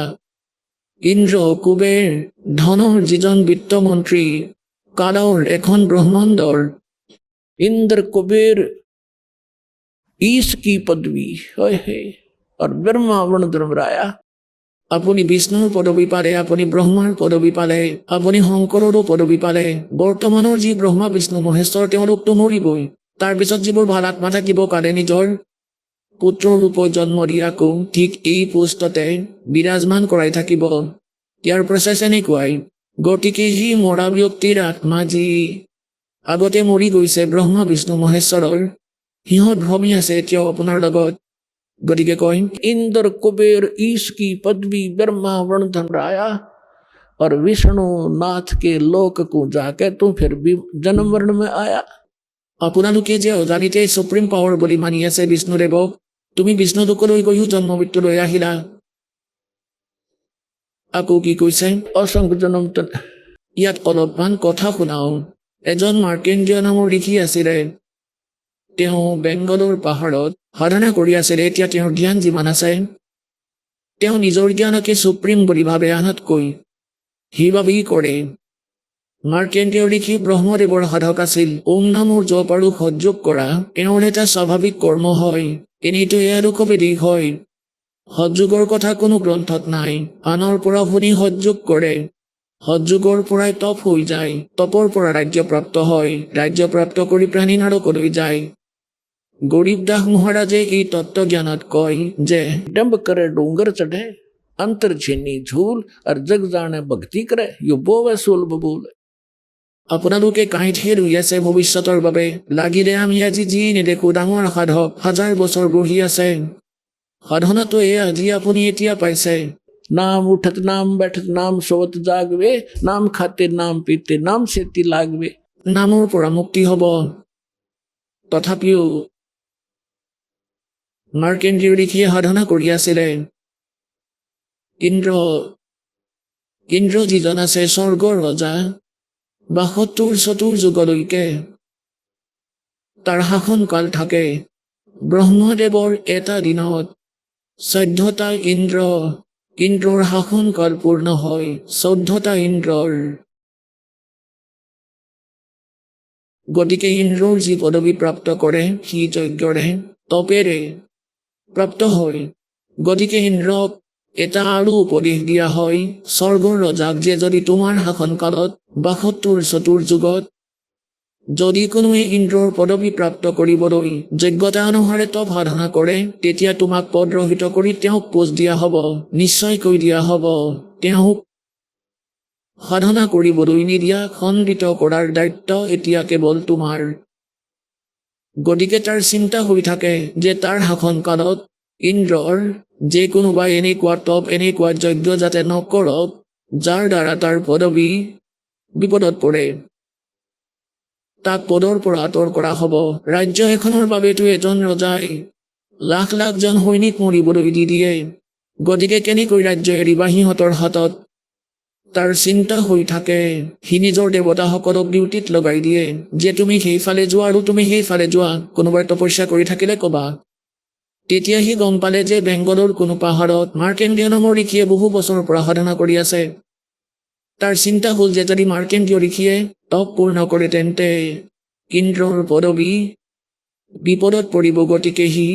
ইন্দ্ৰ, কুবেৰ, ধনৰ যিজন বিত্তমন্ত্ৰী, কালৰ এখন ব্ৰহ্মাণ্ডৰ इंद्र कुबेर ईश की पदवी है और ब्रह्मा वर्ण धर्मराया। আপুনি বিষ্ণুৰ পদবী পালে, আপুনি ব্ৰহ্মাৰ পদবী পালে, আপুনি শংকৰৰো পদবী পালে। বৰ্তমানৰ যি ব্ৰহ্মা বিষ্ণু মহেশ্বৰ, তেওঁলোকতো মৰিবই। তাৰপিছত যিবোৰ ভাল আত্মা থাকিব, কালে নিজৰ পুত্ৰৰ ৰূপত জন্ম দি আকৌ ঠিক এই পোষ্টতে বিৰাজমান কৰাই থাকিব। ইয়াৰ প্ৰচেছ এনেকুৱাই। গতিকে সি মৰা ব্যক্তিৰ আত্মা যি আগতে মৰি গৈছে ব্ৰহ্মা বিষ্ণু মহেশ্বৰৰ, সিহঁত ভ্ৰমি আছে এতিয়াও আপোনাৰ লগত। গতিকে কয়, इंद्र कुबेर ईश की पदवी ब्रह्मा वर्ण धर्मराया और विष्णु नाथ के लोक को जाके तू फिर भी जन्म वर्ण में आया। আপোনালোকে যে অজানিতে সুপ্ৰিম পাৱাৰ বুলি মানি আছে বিষ্ণুদেৱক, তুমি বিষ্ণু লোকলৈ গৈও জন্ম মৃত্যু লৈ আহিলা। আকৌ কি কৈছে, অসংখ্য জনম। ইয়াত অলপমান কথা শুনাও। এজন মাৰ্কেণ্ডীয় নামৰ ঋষি আছিলে। তেওঁ বেংগলৰ পাহাৰত সাধনা কৰি আছিলে। এতিয়া তেওঁৰ জ্ঞান যিমান আছে, তেওঁ নিজৰ জ্ঞানকে সুপ্ৰিম বুলি ভাবে আনতকৈ। সেইবাবেই কৰে। মাৰ্কেণ্ডীয় ঋষি ব্ৰহ্মদেৱৰ সাধক আছিল। ওম নামৰ জপ আৰু সহযোগ কৰা এওঁৰ এটা স্বাভাৱিক কৰ্ম হয়। এনেইতো এয়া লোকবেদী হয়। সহযোগৰ কথা কোনো গ্ৰন্থত নাই। আনৰ পৰা শুনি সহযোগ কৰে। সহযোগৰ পৰাই তপ হৈ যায়। তপৰ পৰা ৰাজ্যপ্ৰাপ্ত হয়। ৰাজ্যপ্ৰাপ্ত কৰি প্ৰাণী নৰকলৈ যায়। গৰীব দাস মহাৰাজে এই তত্ত্বজ্ঞানত কয় যে ডম্ব কৰে ডোংগৰ চঢ়ে अंतर छीनी झूल और जग जाने भक्ति करे यो बोवे सोल बबूल। আপোনালোকে কাঁইতহে ৰুই আছে ভৱিষ্যতৰ বাবে। লাগিলে আমি আজি যি নেদেখো ডাঙৰ সাধক 1000 বছৰ বহি আছে। সাধনাটো আজি আপুনি এতিয়া পাইছে। नाम उठत नाम बैठत नाम सोवत जागवे नाम खाते नाम पीते नाम सेती लागवे। নামৰ পৰা মুক্তি হ'ব। তথাপিও মাৰ্কেণ্ডীয় ঋষিয়ে সাধনা কৰি আছিলে। ইন্দ্ৰ যিজন আছে স্বৰ্গৰ ৰজা, 72 যুগলৈকে তাৰ শাসন কাল থাকে। ব্ৰহ্মদেৱৰ এটা দিনত 14টা ইন্দ্ৰৰ শাসন কাল পূৰ্ণ হয়। 14টা ইন্দ্ৰৰ। গতিকে ইন্দ্ৰৰ যি পদবী প্ৰাপ্ত কৰে, সি যজ্ঞৰে তপেৰে প্ৰাপ্ত হয়। গতিকে ইন্দ্ৰক এটা আৰু উপদেশ দিয়া হয়, স্বৰ্গৰ ৰজাক, যে যদি তোমাৰ শাসন কালত 72 যুগত যদি কোনোৱে ইন্দ্ৰৰ পদবী প্ৰাপ্ত কৰিবলৈ যোগ্যতা অনুসাৰে তপ সাধনা কৰে, তেতিয়া তোমাক পদৰহিত কৰি তেওঁক পোষ্ট দিয়া হ'ব, নিশ্চয়কৈ দিয়া হ'ব। তেওঁক সাধনা কৰিবলৈ নিদিয়া, খণ্ডিত কৰাৰ দায়িত্ব এতিয়া কেৱল তোমাৰ। গতিকে তাৰ চিন্তা হৈ থাকে যে তাৰ শাসন কালত ইন্দ্ৰৰ যে কোনোবাই এনেকুৱা তপ এনেকুৱা যজ্ঞ যাতে নকৰক, যাৰ দ্বাৰা তাৰ পদবী বিপদত পৰে, তাক পদৰ পৰা আঁতৰ কৰা হ'ব। ৰাজ্য এখনৰ বাবেতো এজন ৰজাই লাখ জন সৈনিক মৰিবলৈ দি দিয়ে। গতিকে কেনেকৈ ৰাজ্য এৰিবা সিহঁতৰ হাতত? তাৰ চিন্তা হৈ থাকে। সি নিজৰ দেৱতাসকলক ডিউটিত লগাই দিয়ে যে তুমি সেইফালে যোৱা আৰু তুমি সেইফালে যোৱা। কোনোবাই তপস্যা কৰি থাকিলে কবা। তেতিয়া সি গম পালে যে বেংগলৰ কোনো পাহাৰত মাৰ্কেণ্ডীয় নামৰ ঋষিয়ে বহু বছৰৰ পৰা সাধনা কৰি আছে। তাৰ চিন্তা হ'ল যে যদি মাৰ্কেণ্ডীয় ঋষিয়ে তপ পূৰ্ণ কৰে তেন্তে ইন্দ্ৰৰ পদবী বিপদত পৰিব, গতিকে সি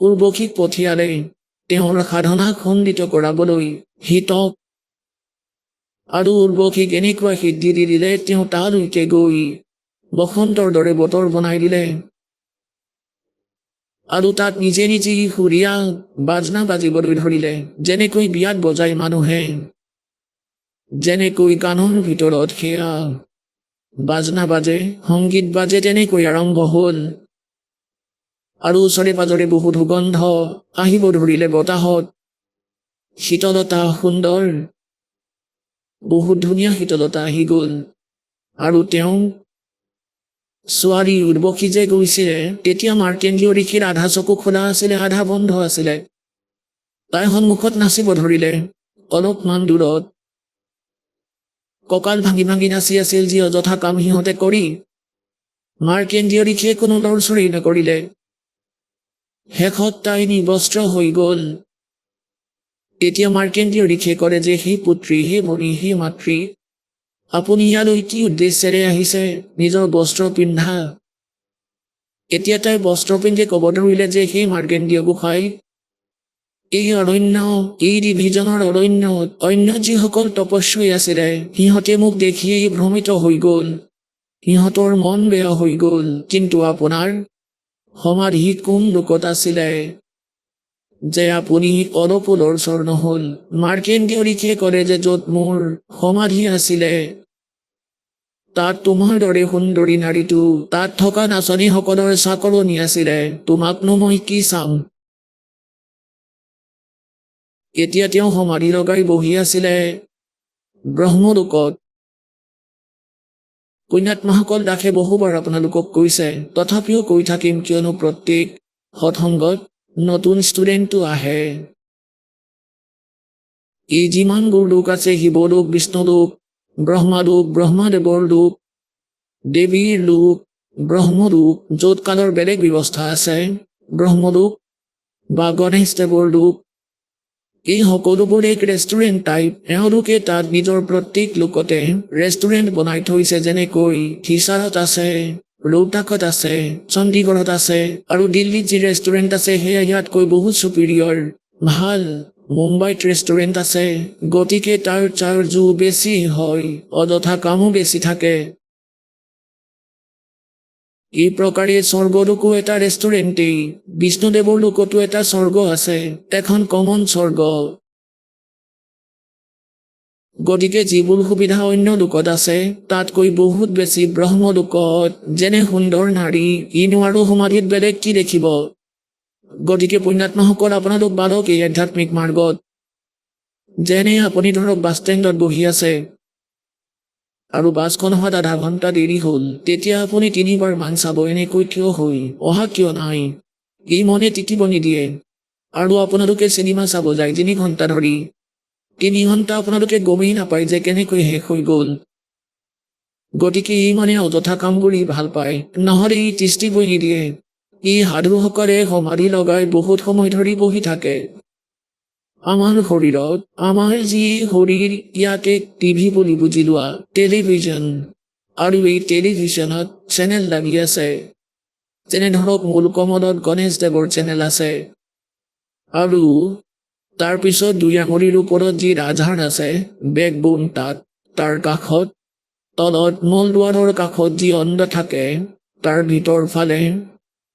উৰ্বশীক পঠিয়ালে তেওঁৰ সাধনা খণ্ডিত কৰাবলৈ। সি তপ আৰু উৰ্বশীক এনেকুৱা সিদ্ধি দি দিলে তেওঁ তালৈকে গৈ বসন্তৰ দৰে বতৰ বনাই দিলে আৰু তাত নিজে নিজে সুৰীয়া বাজনা বাজিবলৈ ধৰিলে, যেনেকৈ বিয়াত বজাই মানুহে, যেনেকৈ গানৰ ভিতৰত সেয়া বাজনা বাজে, সংগীত বাজে, তেনেকৈ আৰম্ভ হ'ল। আৰু ওচৰে পাজৰে বহুত সুগন্ধ আহিব ধৰিলে বতাহত, শীতলতা সুন্দৰ, বহুত ধুনীয়া শীতলতা আহি গ'ল। আৰু তেওঁ ছোৱালী উৰ্বশী যে গৈছিলে তেতিয়া মাৰ্কেণ্ডীয় ঋষিৰ আধা চকু খোলা আছিলে, আধা বন্ধ আছিলে। তাই সন্মুখত নাচিব ধৰিলে, অলপমান দূৰত কঁকাল ভাঙি ভাঙি নাচি আছিল, যি অযথা কাম সিহঁতে কৰি মাৰ্কেণ্ডীয় ঋষিয়ে কোনো লৰচৰেই নকৰিলে। শেষত তাই নিবস্ত্ৰ হৈ গ'ল। তেতিয়া মাৰ্কেণ্ডীয় ঋষিয়ে কৰে যে, হে পুত্ৰী, হে মণি, হে মাতৃ, আপুনি ইয়ালৈ কি উদ্দেশ্যেৰে আহিছে? নিজৰ বস্ত্ৰ পিন্ধা। এতিয়া তাই বস্ত্ৰ পিন্ধি ক'ব ধৰিলে যে, সেই মাৰ্কেণ্ডীয় গোসাঁই, এই অৰণ্য, এই ডিভিজনৰ অৰণ্যত অন্য যিসকল তপস্বী আছিলে সিহঁতে মোক দেখিয়েই ভ্ৰমিত হৈ গ'ল, সিহঁতৰ মন বেয়া হৈ গ'ল। কিন্তু আপোনাৰ সমাধি কোন লোকত আছিলে যে আপুনি অলপো লৰচৰ নহ'ল? মাৰ্কেণ্ডীয় ঋষিয়ে কৰে যে, য'ত মোৰ সমাধি আছিলে তাত তোমাৰ দৰে সুন্দৰী নাৰীটো, তাত থকা নাচনীসকলৰ চাকৰণী আছিলে, তোমাকনো মই কি চাম? এতিয়া তেওঁ সমাধি লগাই বহি আছিলে ব্ৰহ্মলোকত। পুণ্যাত্মাসকল দাসে বহুবাৰ আপোনালোকক কৈছে, তথাপিও কৈ থাকিম, কিয়নো প্ৰত্যেক সৎসংগত নতুন ষ্টুডেণ্টটো আহে। এই যিমানবোৰ লোক আছে, শিৱলোক, বিষ্ণুলোক, ব্ৰহ্মালোক, ব্ৰহ্মাদেৱৰ লোক, দেৱীৰ লোক, ব্ৰহ্মলোক, য'ত কালৰ বেলেগ ব্যৱস্থা আছে, ব্ৰহ্মলোক বা গণেশদেৱৰ লোক, এই সকলোবোৰ এক ৰেষ্টুৰেণ্ট টাইপ। এওঁলোকে তাত নিজৰ প্ৰত্যেক লোকতে ৰেষ্টুৰেণ্ট বনাই থৈছে, যেনেকৈ হিচাৰত আছে, ৰোহটাকত আছে, চণ্ডীগড়ত আছে, আৰু দিল্লীত যি ৰেষ্টুৰেণ্ট আছে সেয়া ইয়াতকৈ বহুত চুপিৰিয়ৰ, ভাল। মুম্বাইত ৰেষ্টুৰেণ্ট আছে, গতিকে তাৰ চাৰ্জো বেছি হয়, অযথা কামো বেছি থাকে। এই প্ৰকাৰে স্বৰ্গলোকো এটা ৰেষ্টুৰেণ্টেই, বিষ্ণুদেৱৰ লোকতো এটা স্বৰ্গ আছে, এখন কমন স্বৰ্গ। গতিকে যিবোৰ সুবিধা অন্য লোকত আছে তাতকৈ বহুত বেছি ব্ৰহ্মলোকত, যেনে সুন্দৰ নাৰী, ইনো আৰু সমাধিত বেলেগ কি দেখিব? গতিকে পুণ্যাত্মাসকল, আপোনালোক বালক এই আধ্যাত্মিক মাৰ্গত, যেনে আপুনি ধৰক বাছ ষ্টেণ্ডত বহি আছে আৰু বাছখন অহাত আধা ঘণ্টা দেৰি হ'ল, তেতিয়া আপুনি 3বাৰ মান চাব, এনেকৈ থিয় হৈ অহা কিয় নাই? এই মনে তিতিব নিদিয়ে। আৰু আপোনালোকে চিনেমা চাব যায় 3 ঘণ্টা ধৰি, 3 ঘণ্টা আপোনালোকে গমেই নাপায় যে কেনেকৈ শেষ হৈ গ'ল। গতিকে ই মানে অযথা কাম কৰি ভাল পায়, নহ'লে ই তিষ্ঠিবই নিদিয়ে। ই সাধুসকলে সমাধি লগাই বহুত সময় ধৰি বহি থাকে। আমাৰ শৰীৰত, আমাৰ যি শৰীৰ, ইয়াকে টিভি বুলি বুজি লোৱা, টেলিভিজন, আৰু এই টেলিভিছনত চেনেল লাগি আছে, যেনে ধৰক মূল কমলত গণেশদেৱৰ চেনেল আছে, আৰু তাৰপিছত 2 আঙুলিৰ ওপৰত যি ৰাজহাড় আছে, বেকবোন, তাত তাৰ কাষত তলত মলদ্বাৰৰ কাষত যি অণ্ড থাকে তাৰ ভিতৰ ফালে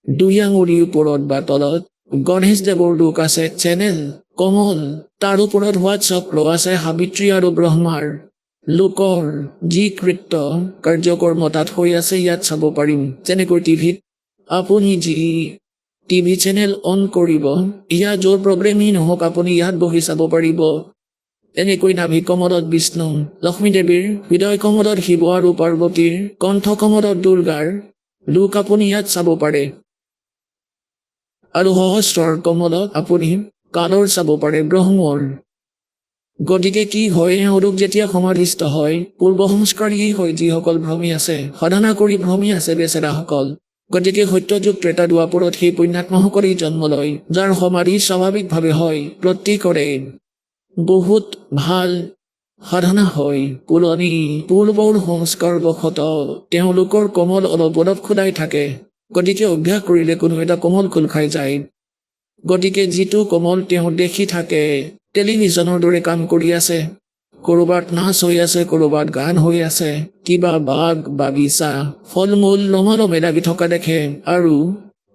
2 আঙুলিৰ ওপৰত বা তলত গণেশদেৱৰ লোক আছে, চেনেল কমল, তাৰ ওপৰত হোৱাটছআপ আছে সাবিত্ৰী আৰু ব্ৰহ্মাৰ লোকৰ যি কৃত্য কাৰ্যকৰ্ম তাত হৈ আছে, ইয়াত চাব পাৰিম। যেনেকৈ টিভিত আপুনি যি টিভি চেনেল অন কৰিব, ইয়াত য'ৰ প্ৰগ্ৰেমেই নহওক আপুনি ইয়াত বহি চাব পাৰিব। এনেকৈ নাভি কমলত বিষ্ণু, লক্ষ্মী দেৱীৰ, হৃদয় কমলত শিৱ আৰু পাৰ্বতীৰ, কণ্ঠ কমলত দুৰ্গাৰ লোক আপুনি ইয়াত চাব পাৰে। আৰু সহস্ৰৰ কমলত আপুনি কালৰ চাব পাৰে, ব্ৰহ্মৰ। গতিকে কি হয়, এওঁলোক যেতিয়া সমাধিস্থ হয়, পূৰ্ব সংস্কাৰী হয়, যিসকল ভ্ৰমি আছে, সাধনা কৰি ভ্ৰমি আছে বেচেৰাসকল। গতিকে সত্যযুগ ত্ৰেতা দ্বাপৰত সেই পুণ্যাত্মাসকলেই জন্ম লয়, যাৰ সমাধি স্বাভাৱিকভাৱে হয় প্ৰত্যেকৰে। বহুত ভাল সাধনা হয় পুৰণি পূৰ্বৰ সংস্কাৰবশত তেওঁলোকৰ কোমল অলপ অলপ খোদাই থাকে। গতিকে অভ্যাস কৰিলে কোনো এটা কোমল খোল খাই যায়। গতিকে যিটো কোমল তেওঁ দেখি থাকে টেলিভিছনৰ দৰে কাম কৰি আছে। ক'ৰবাত নাচ হৈ আছে, ক'ৰবাত গান হৈ আছে, কিবা বাগ বাগিচা ফল মূল লমালমে লাগি থকা দেখে আৰু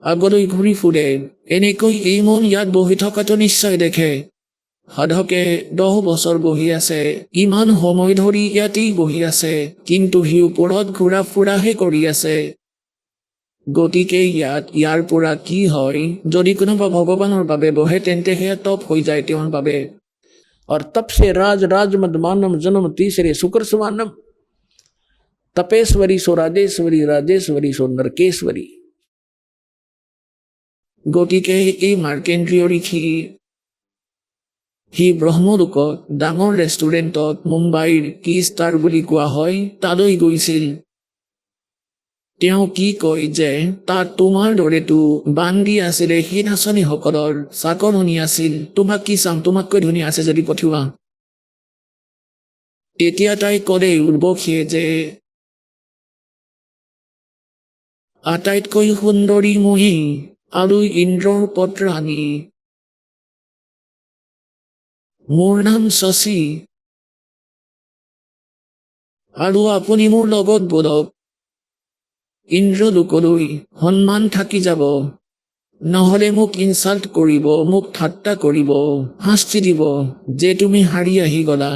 আগলৈ ঘূৰি ফুৰে। এনেকৈ এই মন ইয়াত বহি থকাটো নিশ্চয় দেখে। সাধকে 10 বছৰ বহি আছে, ইমান সময় ধৰি ইয়াতেই বহি আছে, কিন্তু সি ওপৰত ঘূৰা ফুৰাহে কৰি আছে। গতিকে ইয়াৰ পৰা কি হয়, যদি কোনোবা ভগৱানৰ বাবে বহে তেন্তে সেয়া তপ হৈ যায় তেওঁৰ বাবে। और तप से राज राज मदमानम जन्म तीसरे शुक्र समानम। तपेश्वरी सो राजेश्वरी, राजेश्वरी सो नरकेश्वरी। গতিকে এই মাৰ্কেন্দ্ৰীয় ঋষি সি ব্ৰহ্মলোকত ডাঙৰ ৰেষ্টুৰেণ্টত মুম্বাইৰ কি ষ্টাৰ বুলি কোৱা হয় তালৈ গৈছিল। তেওঁ কি কয় যে তাত তোমাৰ দৰেতো বান্ধি আছিলে সেই নাচনীসকলৰ চাকৰণী আছিল। তোমাক কি চাম, তোমাতকৈ ধুনীয়া আছে যদি পঠিওৱা। তেতিয়া তাই ক'লে উৰ্বশীয়ে যে আটাইতকৈ সুন্দৰী মহী আৰু ইন্দ্ৰৰ পত্ৰাণী, মোৰ নাম শশী আৰু আপুনি মোৰ লগত বলক। ইন্দ্ৰলোকলৈ সন্মান থাকি যাব, নহ'লে মোক ইনচাল্ট কৰিব, মোক ঠাট্টা কৰিব, শাস্তি দিব যে তুমি হাৰি আহি গলা।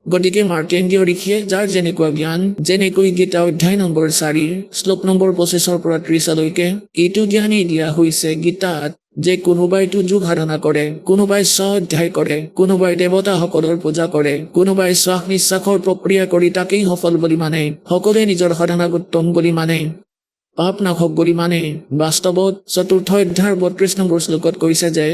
গতিকে মাৰ্কেন্দ্ৰীয় ঋষিয়ে যাৰ যেনেকুৱা জ্ঞান, যেনেকৈ গীতা অধ্যায় নম্বৰ 4 শ্লোক নম্বৰ 25 পৰা 30লৈকে এইটো জ্ঞানেই দিয়া হৈছে গীতাত যে কোনোবাইতো যোগ সাধনা কৰে, কোনোবাই অধ্যায় কৰে, কোনোবাই দেৱতাসকলৰ পূজা কৰে, কোনোবাই শ্বাস নিশ্বাসৰ প্ৰক্ৰিয়া কৰি তাকেই সফল বুলি মানে, সকলোৱে নিজৰ সাধনাক উত্তম বুলি মানে, পাপ নাশক বুলি মানে। বাস্তৱত 4ৰ্থ অধ্যায়ৰ 32 নম্বৰ শ্লোকত কৈছে যে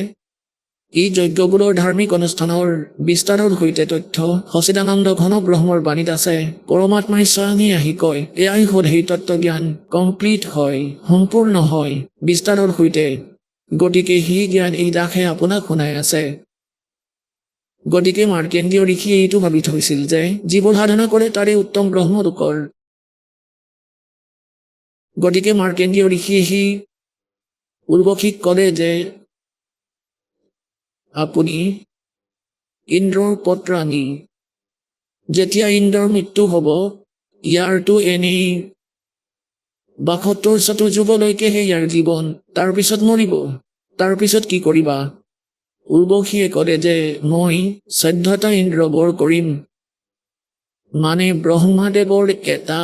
এই যজ্ঞবোৰৰ ধাৰ্মিক অনুষ্ঠানৰ বিস্তাৰৰ সৈতে তথ্য সচিদানন্দ ঘন ব্ৰহ্মৰ বাণীত আছে। পৰমাত্মাই স্বয়ঙেই আহি কয়, এয়াই হ'ল সেই তত্ত্বজ্ঞান, কমপ্লিট হয়, সম্পূৰ্ণ হয় বিস্তাৰৰ সৈতে। গতিকে সেই জ্ঞান এই দাসে আপোনাক শুনাই আছে। গতিকে মাৰ্কেন্দ্ৰীয় ঋষিয়ে এইটো ভাবি থৈছিল যে যিবোৰ সাধনা কৰে তাৰে উত্তম ব্ৰহ্মলোকৰ। গতিকে মাৰ্কেন্দ্ৰীয় ঋষিয়ে সি উৰ্বশীক ক'লে যে আপুনি ইন্দ্ৰৰ পত্ৰাণী। যেতিয়া ইন্দ্ৰৰ মৃত্যু হ'ব, ইয়াৰতো এনেই 72 যুগলৈকেহে ইয়াৰ জীৱন, তাৰপিছত মৰিব। তাৰপিছত কি কৰিবা? উৰ্বশীয়ে ক'লে যে মই 14টা ইন্দ্ৰ বৰ কৰিম। মানে ব্ৰহ্মাদেৱৰ এটা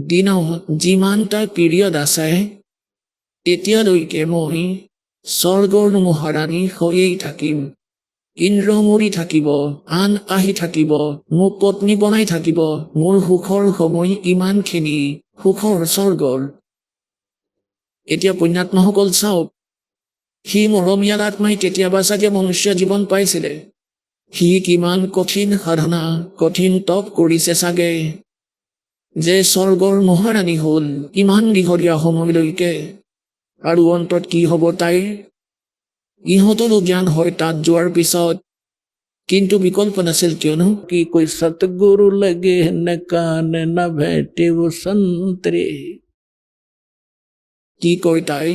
দিনত যিমানটা পিৰিয়ড আছে তেতিয়ালৈকে মই স্বৰ্গৰ মহাৰাণী হৈয়েই থাকিম। ইন্দ্ৰ মৰি থাকিব, আন আহি থাকিব, মোক পত্নী বনাই থাকিব। মোৰ সুখৰ সময় ইমানখিনি, সুখৰ স্বৰ্গৰ। এতিয়া পুণ্যাত্মাসকল চাওক, সি মৰমীয়াল আত্মাই কেতিয়াবা চাগে মনুষ্য জীৱন পাইছিলে। সি কিমান কঠিন সাধনা, কঠিন তপ কৰিছে চাগে যে স্বৰ্গৰ মহাৰাণী হ'ল ইমান দীঘলীয়া সময়লৈকে। আৰু অন্তত কি হ'ব তাইৰ? ইহঁতৰো জ্ঞান হয় তাত যোৱাৰ পিছত, কিন্তু বিকল্প নাছিল। কিয়নো कि कोई सतगुरु लगे न कान न भेटे वो संतरे। কি কয় তাই?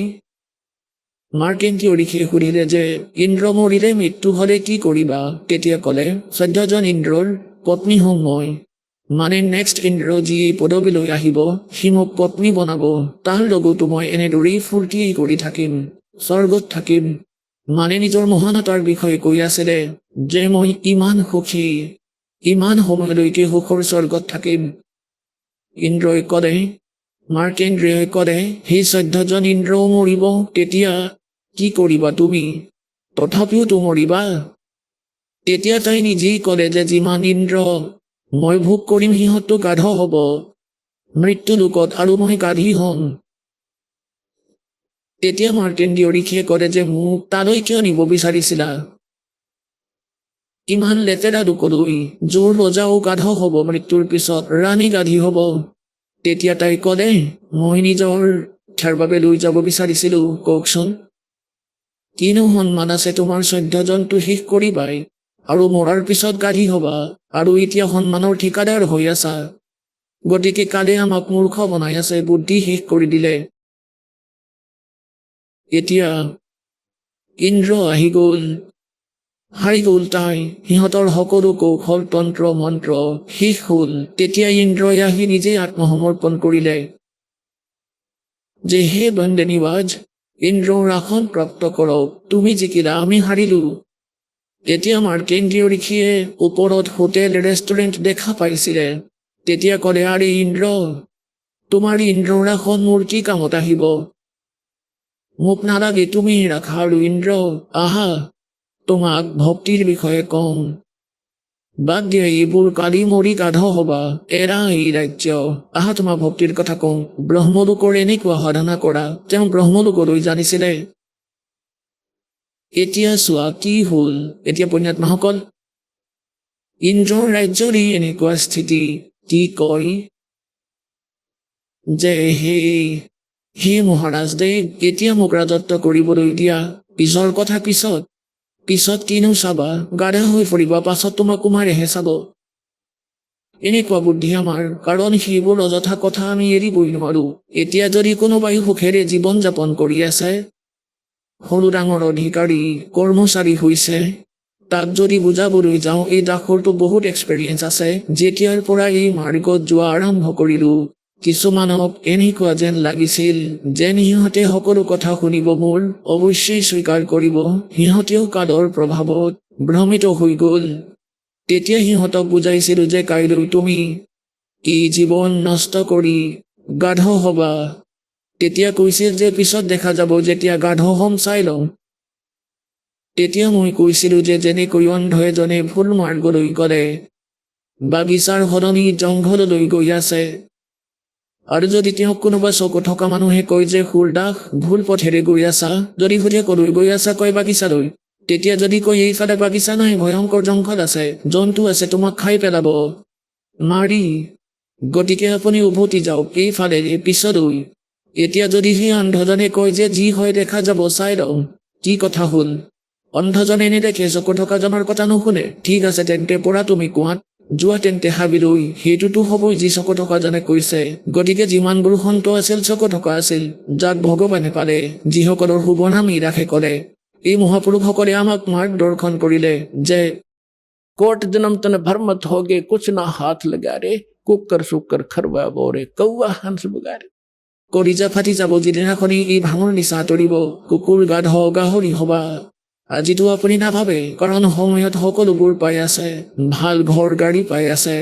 মাৰ্কেন্দ্ৰীয় ঋষিয়ে সুধিলে যে ইন্দ্ৰ মৰিলে মৃত্যু হ'লে কি কৰিবা? তেতিয়া ক'লে 14জন ইন্দ্ৰৰ পত্নী হ'ম মই। মানে নেক্সট ইন্দ্ৰ যি পদবীলৈ আহিব সি মোক পত্নী বনাব। তাৰ লগতো মই এনেদৰেই ফূৰ্তিয়েই কৰি থাকিম, স্বৰ্গত থাকিম। মানে নিজৰ মহানতাৰ বিষয়ে কৈ আছিলে যে মই ইমান সুখী, ইমান সময়লৈকে সুখৰ স্বৰ্গত থাকিম। ইন্দ্ৰই ক'লে, মাৰ্কেন্দ্ৰীয়ে ক'লে সেই 14জন ইন্দ্ৰও মৰিব, তেতিয়া কি কৰিবা তুমি? তথাপিওতো মৰিবা। তেতিয়া তাই নিজেই ক'লে যে যিমান ইন্দ্ৰ মই ভোগ কৰিম সিহঁতটো গাধ হ'ব মৃত্যু লোকত, আৰু মই গাধী হ'ম। তেতিয়া মাৰ্কেন্দ্ৰীয় ঋষিয়ে ক'লে যে মোক তালৈ কিয় নিব বিচাৰিছিলা? ইমান লেতেৰা লোকলৈ জোৰ ৰজাও গাধ হ'ব মৃত্যুৰ পিছত, ৰাণী গাধী হ'ব। তেতিয়া তাই ক'লে মই নিজৰ ইচ্ছাৰ বাবে লৈ যাব বিচাৰিছিলো। কওকচোন কিনো সন্মান আছে তোমাৰ? 14জনটো শেষ কৰিবাই। আৰু মৰাৰ পিছত গাড়ী হবা আৰু এতিয়া সন্মানৰ ঠিকাদাৰ হৈ আছা গতিকে কালে আমাক মূৰ্খ বনাই আছে বুদ্ধি শেষ কৰি দিলে এতিয়া ইন্দ্ৰ আহি গ'ল হাৰি গ'ল তাই সিহঁতৰ সকলো কৌশল তন্ত্ৰ মন্ত্ৰ শেষ হ'ল তেতিয়া ইন্দ্ৰই আহি নিজে আত্মসমৰ্পণ কৰিলে যে হে বন্দেনীবাজ ইন্দ্ৰৰ আসন প্ৰাপ্ত কৰক তুমি জিকিলা আমি হাৰিলো তেতিয়া মাৰ্কেন্দ্ৰীয় ঋষিয়ে ওপৰত হোটেল ৰেষ্টুৰেণ্ট দেখা পাইছিলে তেতিয়া ক'লে আৰে ইন্দ্ৰ তোমাৰ ইন্দ্ৰৰ আসন মোৰ কি কামত আহিব মোক নালাগে তুমি ৰাখা আৰু ইন্দ্ৰ আহা তোমাক ভক্তিৰ বিষয়ে কম বাদ দিয়া এইবোৰ কালি মৰি গাধ হবা এৰা এই ৰাজ্য আহা তোমাক ভক্তিৰ কথা কওঁ ব্ৰহ্মলোকৰ এনেকুৱা সাধনা কৰা তেওঁ ব্ৰহ্মলোকলৈ জানিছিলে এতিয়া চোৱা কি হ'ল এতিয়া পুণ্যাত্মাসকল ইন্দ্ৰৰ ৰাজ্যৰে এনেকুৱা স্থিতি কি কয় যে হে মহাৰাজ দেৱ এতিয়া মোক ৰাজত্ব কৰিবলৈ দিয়া পিছৰ কথা পিছত কিনো চাবা গাধা হৈ ফুৰিবা পাছত তোমাক কুমাৰেহে চাব এনেকুৱা বুদ্ধি আমাৰ কাৰণ সেইবোৰ অযথা কথা আমি এৰিবই নোৱাৰো এতিয়া যদি কোনোবাই সুখেৰে জীৱন যাপন কৰি আছে সৰু ডাঙৰ অধিকাৰী কৰ্মচাৰী হৈছে তাক যদি বুজাবলৈ যাওঁ এই দাসৰটো বহুত এক্সপেৰিয়েঞ্চ আছে যেতিয়াৰ পৰা এই মাৰ্গত যোৱা আৰম্ভ কৰিলো কিছুমানক এনেকুৱা যেন লাগিছিল যেন সিহঁতে সকলো কথা শুনিব মোৰ অৱশ্যেই স্বীকাৰ কৰিব সিহঁতেও কালৰ প্ৰভাৱত ভ্ৰমিত হৈ গ'ল তেতিয়া সিহঁতক বুজাইছিলো যে কাইলৈ তুমি কি জীৱন নষ্ট কৰি গাধ হবা তেতিয়া কৈছিল যে পিছত দেখা যাব যেতিয়া গাধ হম চাই লওঁ তেতিয়া মই কৈছিলো যে যেনেকৈ অন্ধ এজনে ভুল মাৰ্গলৈ গ'লে বাগিচাৰ সলনি জংঘললৈ গৈ আছে আৰু যদি তেওঁক কোনোবা চকু থকা মানুহে কয় যে খুৰদাস ভুল পথেৰে গৈ আছা যদি সুধে কলৈ গৈ আছা কয় বাগিচালৈ তেতিয়া যদি কয় এইফালে বাগিচা নাই ভয়ংকৰ জংঘল আছে জন্তু আছে তোমাক খাই পেলাব মাৰি গতিকে আপুনি উভতি যাওক এইফালে পিছলৈ এতিয়া যদি সেই অন্ধজনে কয় যে যি হয় দেখা যাব চাই লওঁ কি কথা হ'ল অন্ধজনে নেদেখে চকু থকাজনৰ কথা নুশুনে ঠিক আছে তেন্তে পৰা তুমি কোৱাত যোৱা তেন্তে হাবিলৈ সেইটোতো হ'বই যি চকু থকাজনে কৈছে গতিকে যিমানবোৰ সন্ত আছিল চকু থকা আছিল যাক ভগৱানে পালে যিসকলৰ শুভ নাম ইৰাখে ক'লে এই মহাপুৰুষসকলে আমাক মাৰ্গদৰ্শন কৰিলে যে कोट जन्म तन भरमत हो गए कुछ ना हाथ लगा रे कुकर सुकर खरवा बोरे कौआ हंस बगारे কলিজা ফাটি যাব যিদিনাখনি এই ভাঙৰ নিচা আঁতৰিব কুকুৰ গাধ গাহৰি হবা আজিতো আপুনি নাভাবে কাৰণ সময়ত সকলোবোৰ পাই আছে ভাল ঘৰ গাড়ী পাই আছে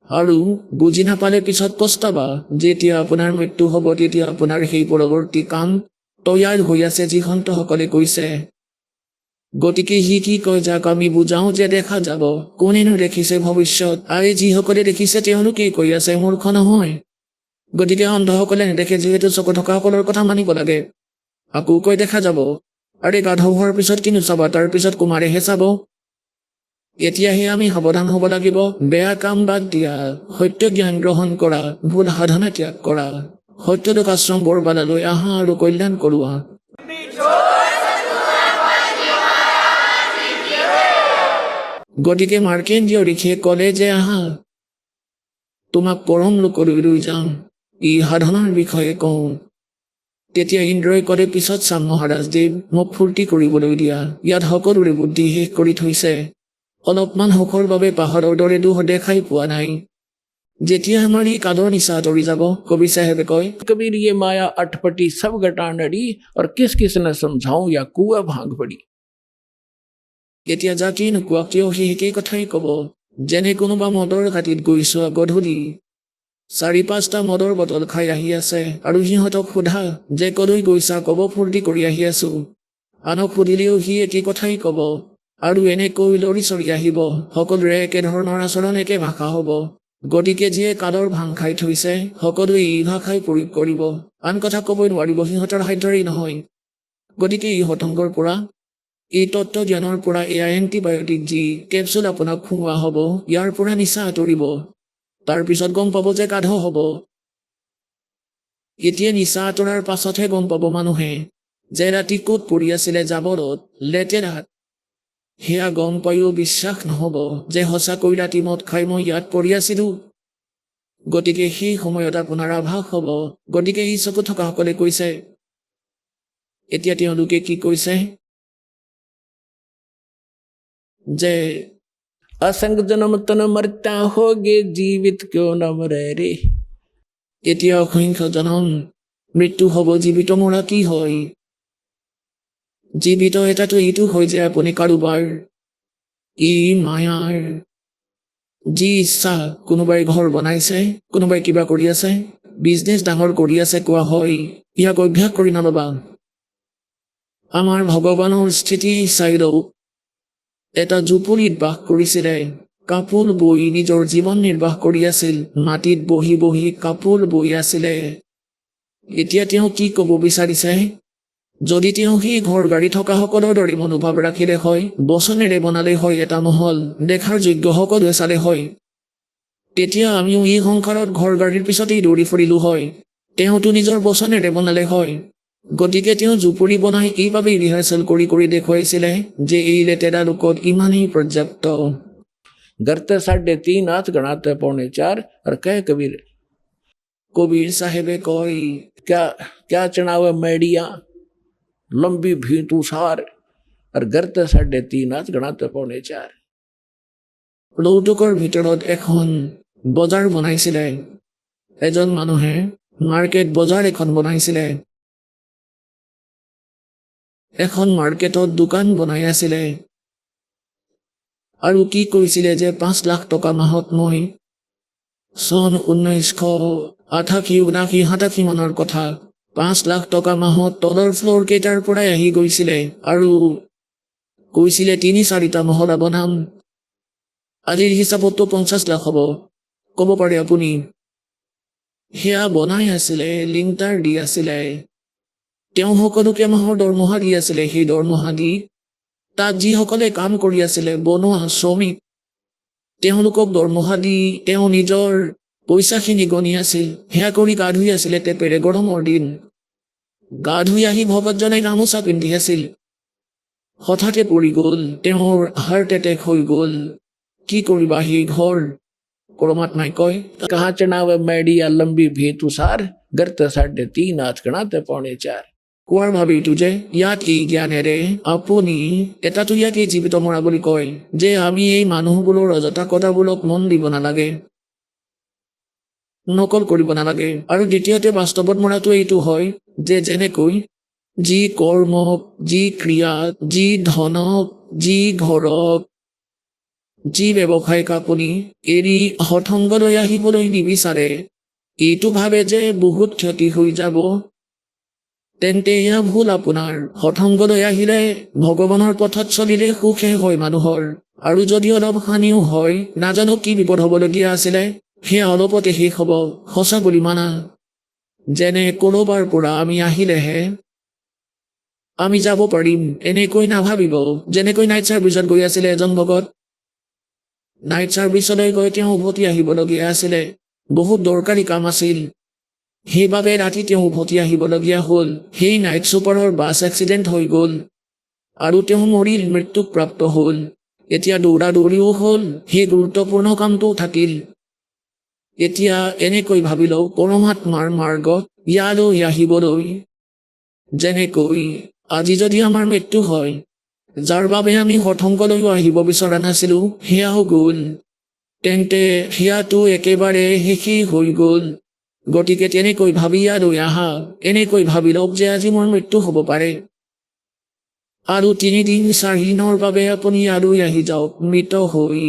আৰু বুজি নাপালে পিছত পস্তাবা যেতিয়া আপোনাৰ মৃত্যু হ'ব তেতিয়া আপোনাৰ সেই পৰৱৰ্তী কাম তৈয়াৰ হৈ আছে যি সন্তসকলে কৈছে গতিকে সি কি কয় যাক আমি বুজাওঁ যে দেখা যাব কোনেনো দেখিছে ভৱিষ্যত আৰু যিসকলে দেখিছে তেওঁলোকেই কৈ আছে মূৰ্খ নহয় গতিকে অন্ধসকলে নেদেখে যিহেতু চকু থকাসকলৰ কথা মানিব লাগে আকৌ কৈ দেখা যাব আৰে গাধ হোৱাৰ পিছত কিনো চাবা তাৰ পিছত কুমাৰেহে চাব এতিয়াহে আমি সাৱধান হ'ব লাগিব বেয়া কাম বাদ দিয়া সত্য জ্ঞান গ্ৰহণ কৰা ভুল সাধনা ত্যাগ কৰা সত্যলোক আশ্ৰম বৰবালালৈ আহা আৰু কল্যাণ কৰোৱা গতিকে মাৰ্কেন্দ্ৰীয় ঋষিয়ে ক'লে যে আহা তোমাক পৰম লোকলৈ লৈ যাম ই সাধনাৰ বিষয়ে কওঁ তেতিয়া ইন্দ্ৰই ক'লে পিছত চাম মহাৰাজদেৱ মোক ফূৰ্তি কৰিবলৈ দিয়া ইয়াত সকলোৰে বুদ্ধি শেষ কৰি থৈছে অলপমান সুখৰ বাবে পাহাৰৰ দৰে দুখ দেখাই পোৱা নাই যেতিয়া আমাৰ ই কালৰ নিচা আঁতৰি যাব কবি চাহেবে কয় कबीर ये माया अटपटी सब गटा नड़ी और किस किस न समझाऊं या कुआ भांग पड़ी এতিয়া যাকেই নোকোৱা কিয় সি একেই কথাই ক'ব যেনে কোনোবা মদৰ ঘাটিত গৈছো গধূলি 4-5টা মদৰ বটল খাই আহি আছে আৰু সিহঁতক সোধা যে কলৈ গৈছা ক'ব ফূৰ্তি কৰি আহি আছো আনক সুধিলেও সি একেই কথাই ক'ব আৰু এনেকৈ লৰি চৰি আহিব সকলোৰে একেধৰণৰ আচৰণ একে ভাষা হ'ব গতিকে যিয়ে কালৰ ভাং খাই থৈছে সকলোৱে এই ভাষাই প্ৰয়োগ কৰিব আন কথা ক'বই নোৱাৰিব সিহঁতৰ সাধ্যৰেই নহয় গতিকে এই হতংগৰ পৰা এই তত্ত্ব জ্ঞানৰ পৰা এয়া এণ্টিবায়টিক যি কেপচুল আপোনাক খুওৱা হ'ব ইয়াৰ পৰা নিচা আঁতৰিব তাৰপিছত গম পাব যে গাধ হ'ব এতিয়া নিচা আঁতৰাৰ পাছতহে গম পাব মানুহে যে ৰাতি ক'ত পৰি আছিলে জাবৰত লেতেৰাত সেয়া গম পায়ো বিশ্বাস নহ'ব যে সঁচাকৈ ৰাতি মদ খাই মই ইয়াত পৰি আছিলোঁ। গতিকে সেই সময়ত আপোনাৰ আভাস হ'ব। গতিকে এই চকু থকাসকলে কৈছে, এতিয়া তেওঁলোকে কি কৈছে যে असंग जन्म तन मरता होगे जीवित क्यों न मरे रे। এতিয়া অসংখ্য জনম মৃত্যু হ'ব, জীৱিত মৰা কি হয়? জীৱিত এটাতো এইটো হয় যে আপুনি কাৰোবাৰ ই মায়াৰ যি ইচ্ছা, কোনোবাই ঘৰ বনাইছে, কোনোবাই কিবা কৰি আছে, বিজনেছ ডাঙৰ কৰি আছে, কোৱা হয় ইয়াক অভ্যাস কৰি নল'বা। আমাৰ ভগৱানৰ স্থিতি চাই লওক। এটা জুপুৰিত বাস কৰিছিলে, কাপোৰ বৈ নিজৰ জীৱন নিৰ্বাহ কৰি আছিল, মাটিত বহি বহি কাপোৰ বৈ আছিলে। এতিয়া তেওঁ কি ক'ব বিচাৰিছে? যদি তেওঁ সেই ঘৰ গাড়ী থকা সকলৰ দৰে মনোভাৱ ৰাখিলে হয়, বচনেৰে বনালে হয় এটা মহল, দেখাৰ যোগ্য সকলোৱে চালে হয়, তেতিয়া আমিও এই সংসাৰত ঘৰ গাড়ীৰ পিছতেই দৌৰি ফুৰিলো হয়। তেওঁতো নিজৰ বচনেৰে বনালে হয়। গতিকে তেওঁ জুপুৰি বনাই এইবাবেই ৰিহাৰ্চেল কৰি কৰি দেখুৱাইছিলে যে এই লেতেৰা লোকত ইমানেই পৰ্যাপ্ত। गरते 3.5 हाथ गणाते 4.25 और कह कबीर কবিৰ চাহেবে কয়, क्या क्या चढ़ावे मैडिया लंबी भीतू सार और गरते 3.5 हाथ गणाते 4.25। লৌতুকৰ ভিতৰত এখন বজাৰ বনাইছিলে। এজন মানুহে মাৰ্কেট বজাৰ এখন বনাইছিলে। এখন মাৰ্কেটত দোকান বনাই আছিলে আৰু কি কৰিছিলে যে 5 লাখ টকা মাহত মই চন 1988-89 মানৰ কথা, 5 লাখ টকা মাহত তলৰ ফ্ল'ৰ কেইটাৰ পৰাই আহি গৈছিলে আৰু কৈছিলে 3-4টা মহলা বনাম। আজিৰ হিচাপততো 50 লাখ হ'ব, ক'ব পাৰে আপুনি। সেয়া বনাই আছিলে, লিংটাৰ দি আছিলে। তেওঁ সকলোকে মাহৰ দৰমহা দি আছিলে। সেই দৰমহা দি তাত যিসকলে কাম কৰি আছিলে, বনোৱা শ্ৰমিক, তেওঁলোকক দৰমহা দি তেওঁ নিজৰ পইচাখিনি গণি আছিল। সেয়া কৰি গা ধুই আছিলে টেপেৰে, গৰমৰ দিন। গা ধুই আহি ভগতজনাই গামোচা পিন্ধি আছিল। হঠাতে পৰি গ'ল, তেওঁৰ হাৰ্ট এটেক হৈ গ'ল। কি কৰিবা সেই ঘৰ? পৰমাত্মাই কয়, कहाँ चढ़ावे मैडिया लंबी भीतू सार गरते 3.5 हाथ गणाते 4.25। কোৱাৰ ভাবিটো যে ইয়াত এই জ্ঞানেৰে আপুনি এটাতো ইয়াকে জীৱিত মৰা বুলি কয় যে আমি এই মানুহবোৰৰ অযথা কথাবোৰক মন দিব নালাগে, নকল কৰিব নালাগে। আৰু দ্বিতীয়তে বাস্তৱত মৰাটো এইটো হয় যে যেনেকৈ যি কৰ্মক, যি ক্ৰিয়াক, যি ধনক, যি ঘৰক, যি ব্যৱসায়িক আপুনি এৰি সৎসংগলৈ আহিবলৈ নিবিচাৰে, এইটো ভাবে যে বহুত ক্ষতি হৈ যাব, তেন্তে এয়া ভুল আপোনাৰ। সৎসংগলৈ আহিলে, ভগৱানৰ পথত চলিলে সুখে হয় মানুহৰ। আৰু যদি অলপ হানিও হয়, নাজানো কি বিপদ হ'বলগীয়া আছিলে, সেয়া অলপতে শেষ হ'ব, সঁচা বুলি মানা। যেনে ক'ৰবাৰ পৰা আমি আহিলেহে আমি যাব পাৰিম, এনেকৈ নাভাবিব। যেনেকৈ নাইট ছাৰ্ভিচত গৈ আছিলে এজন ভগত, নাইট ছাৰ্ভিচলৈ গৈ তেওঁ উভতি আহিবলগীয়া আছিলে, বহুত দৰকাৰী কাম আছিল, সেইবাবে ৰাতি তেওঁ উভতি আহিবলগীয়া হ'ল। সেই নাইট ছুপাৰৰ বাছ এক্সিডেণ্ট হৈ গ'ল আৰু তেওঁ মৰিল, মৃত্যুপ্ৰাপ্ত হ'ল। এতিয়া দৌৰা দৌৰিও হ'ল, সেই গুৰুত্বপূৰ্ণ কামটোও থাকিল। এতিয়া এনেকৈ ভাবি লওঁ, পৰমাত্মাৰ মাৰ্গত ইয়ালৈ আহিবলৈ, যেনেকৈ আজি যদি আমাৰ মৃত্যু হয়, যাৰ বাবে আমি সৎসংগলৈও আহিব বিচৰা নাছিলোঁ, সেয়াও গ'ল, তেন্তে সেয়াটো একেবাৰে শেষেই হৈ গ'ল। গতিকে তেনেকৈ ভাবি ইয়ালৈ আহা, এনেকৈ ভাবি লওক যে আজি মোৰ মৃত্যু হ'ব পাৰে, আৰু 3 দিন 4 দিনৰ বাবে আপুনি ইয়ালৈ আহি যাওক মৃত হৈ।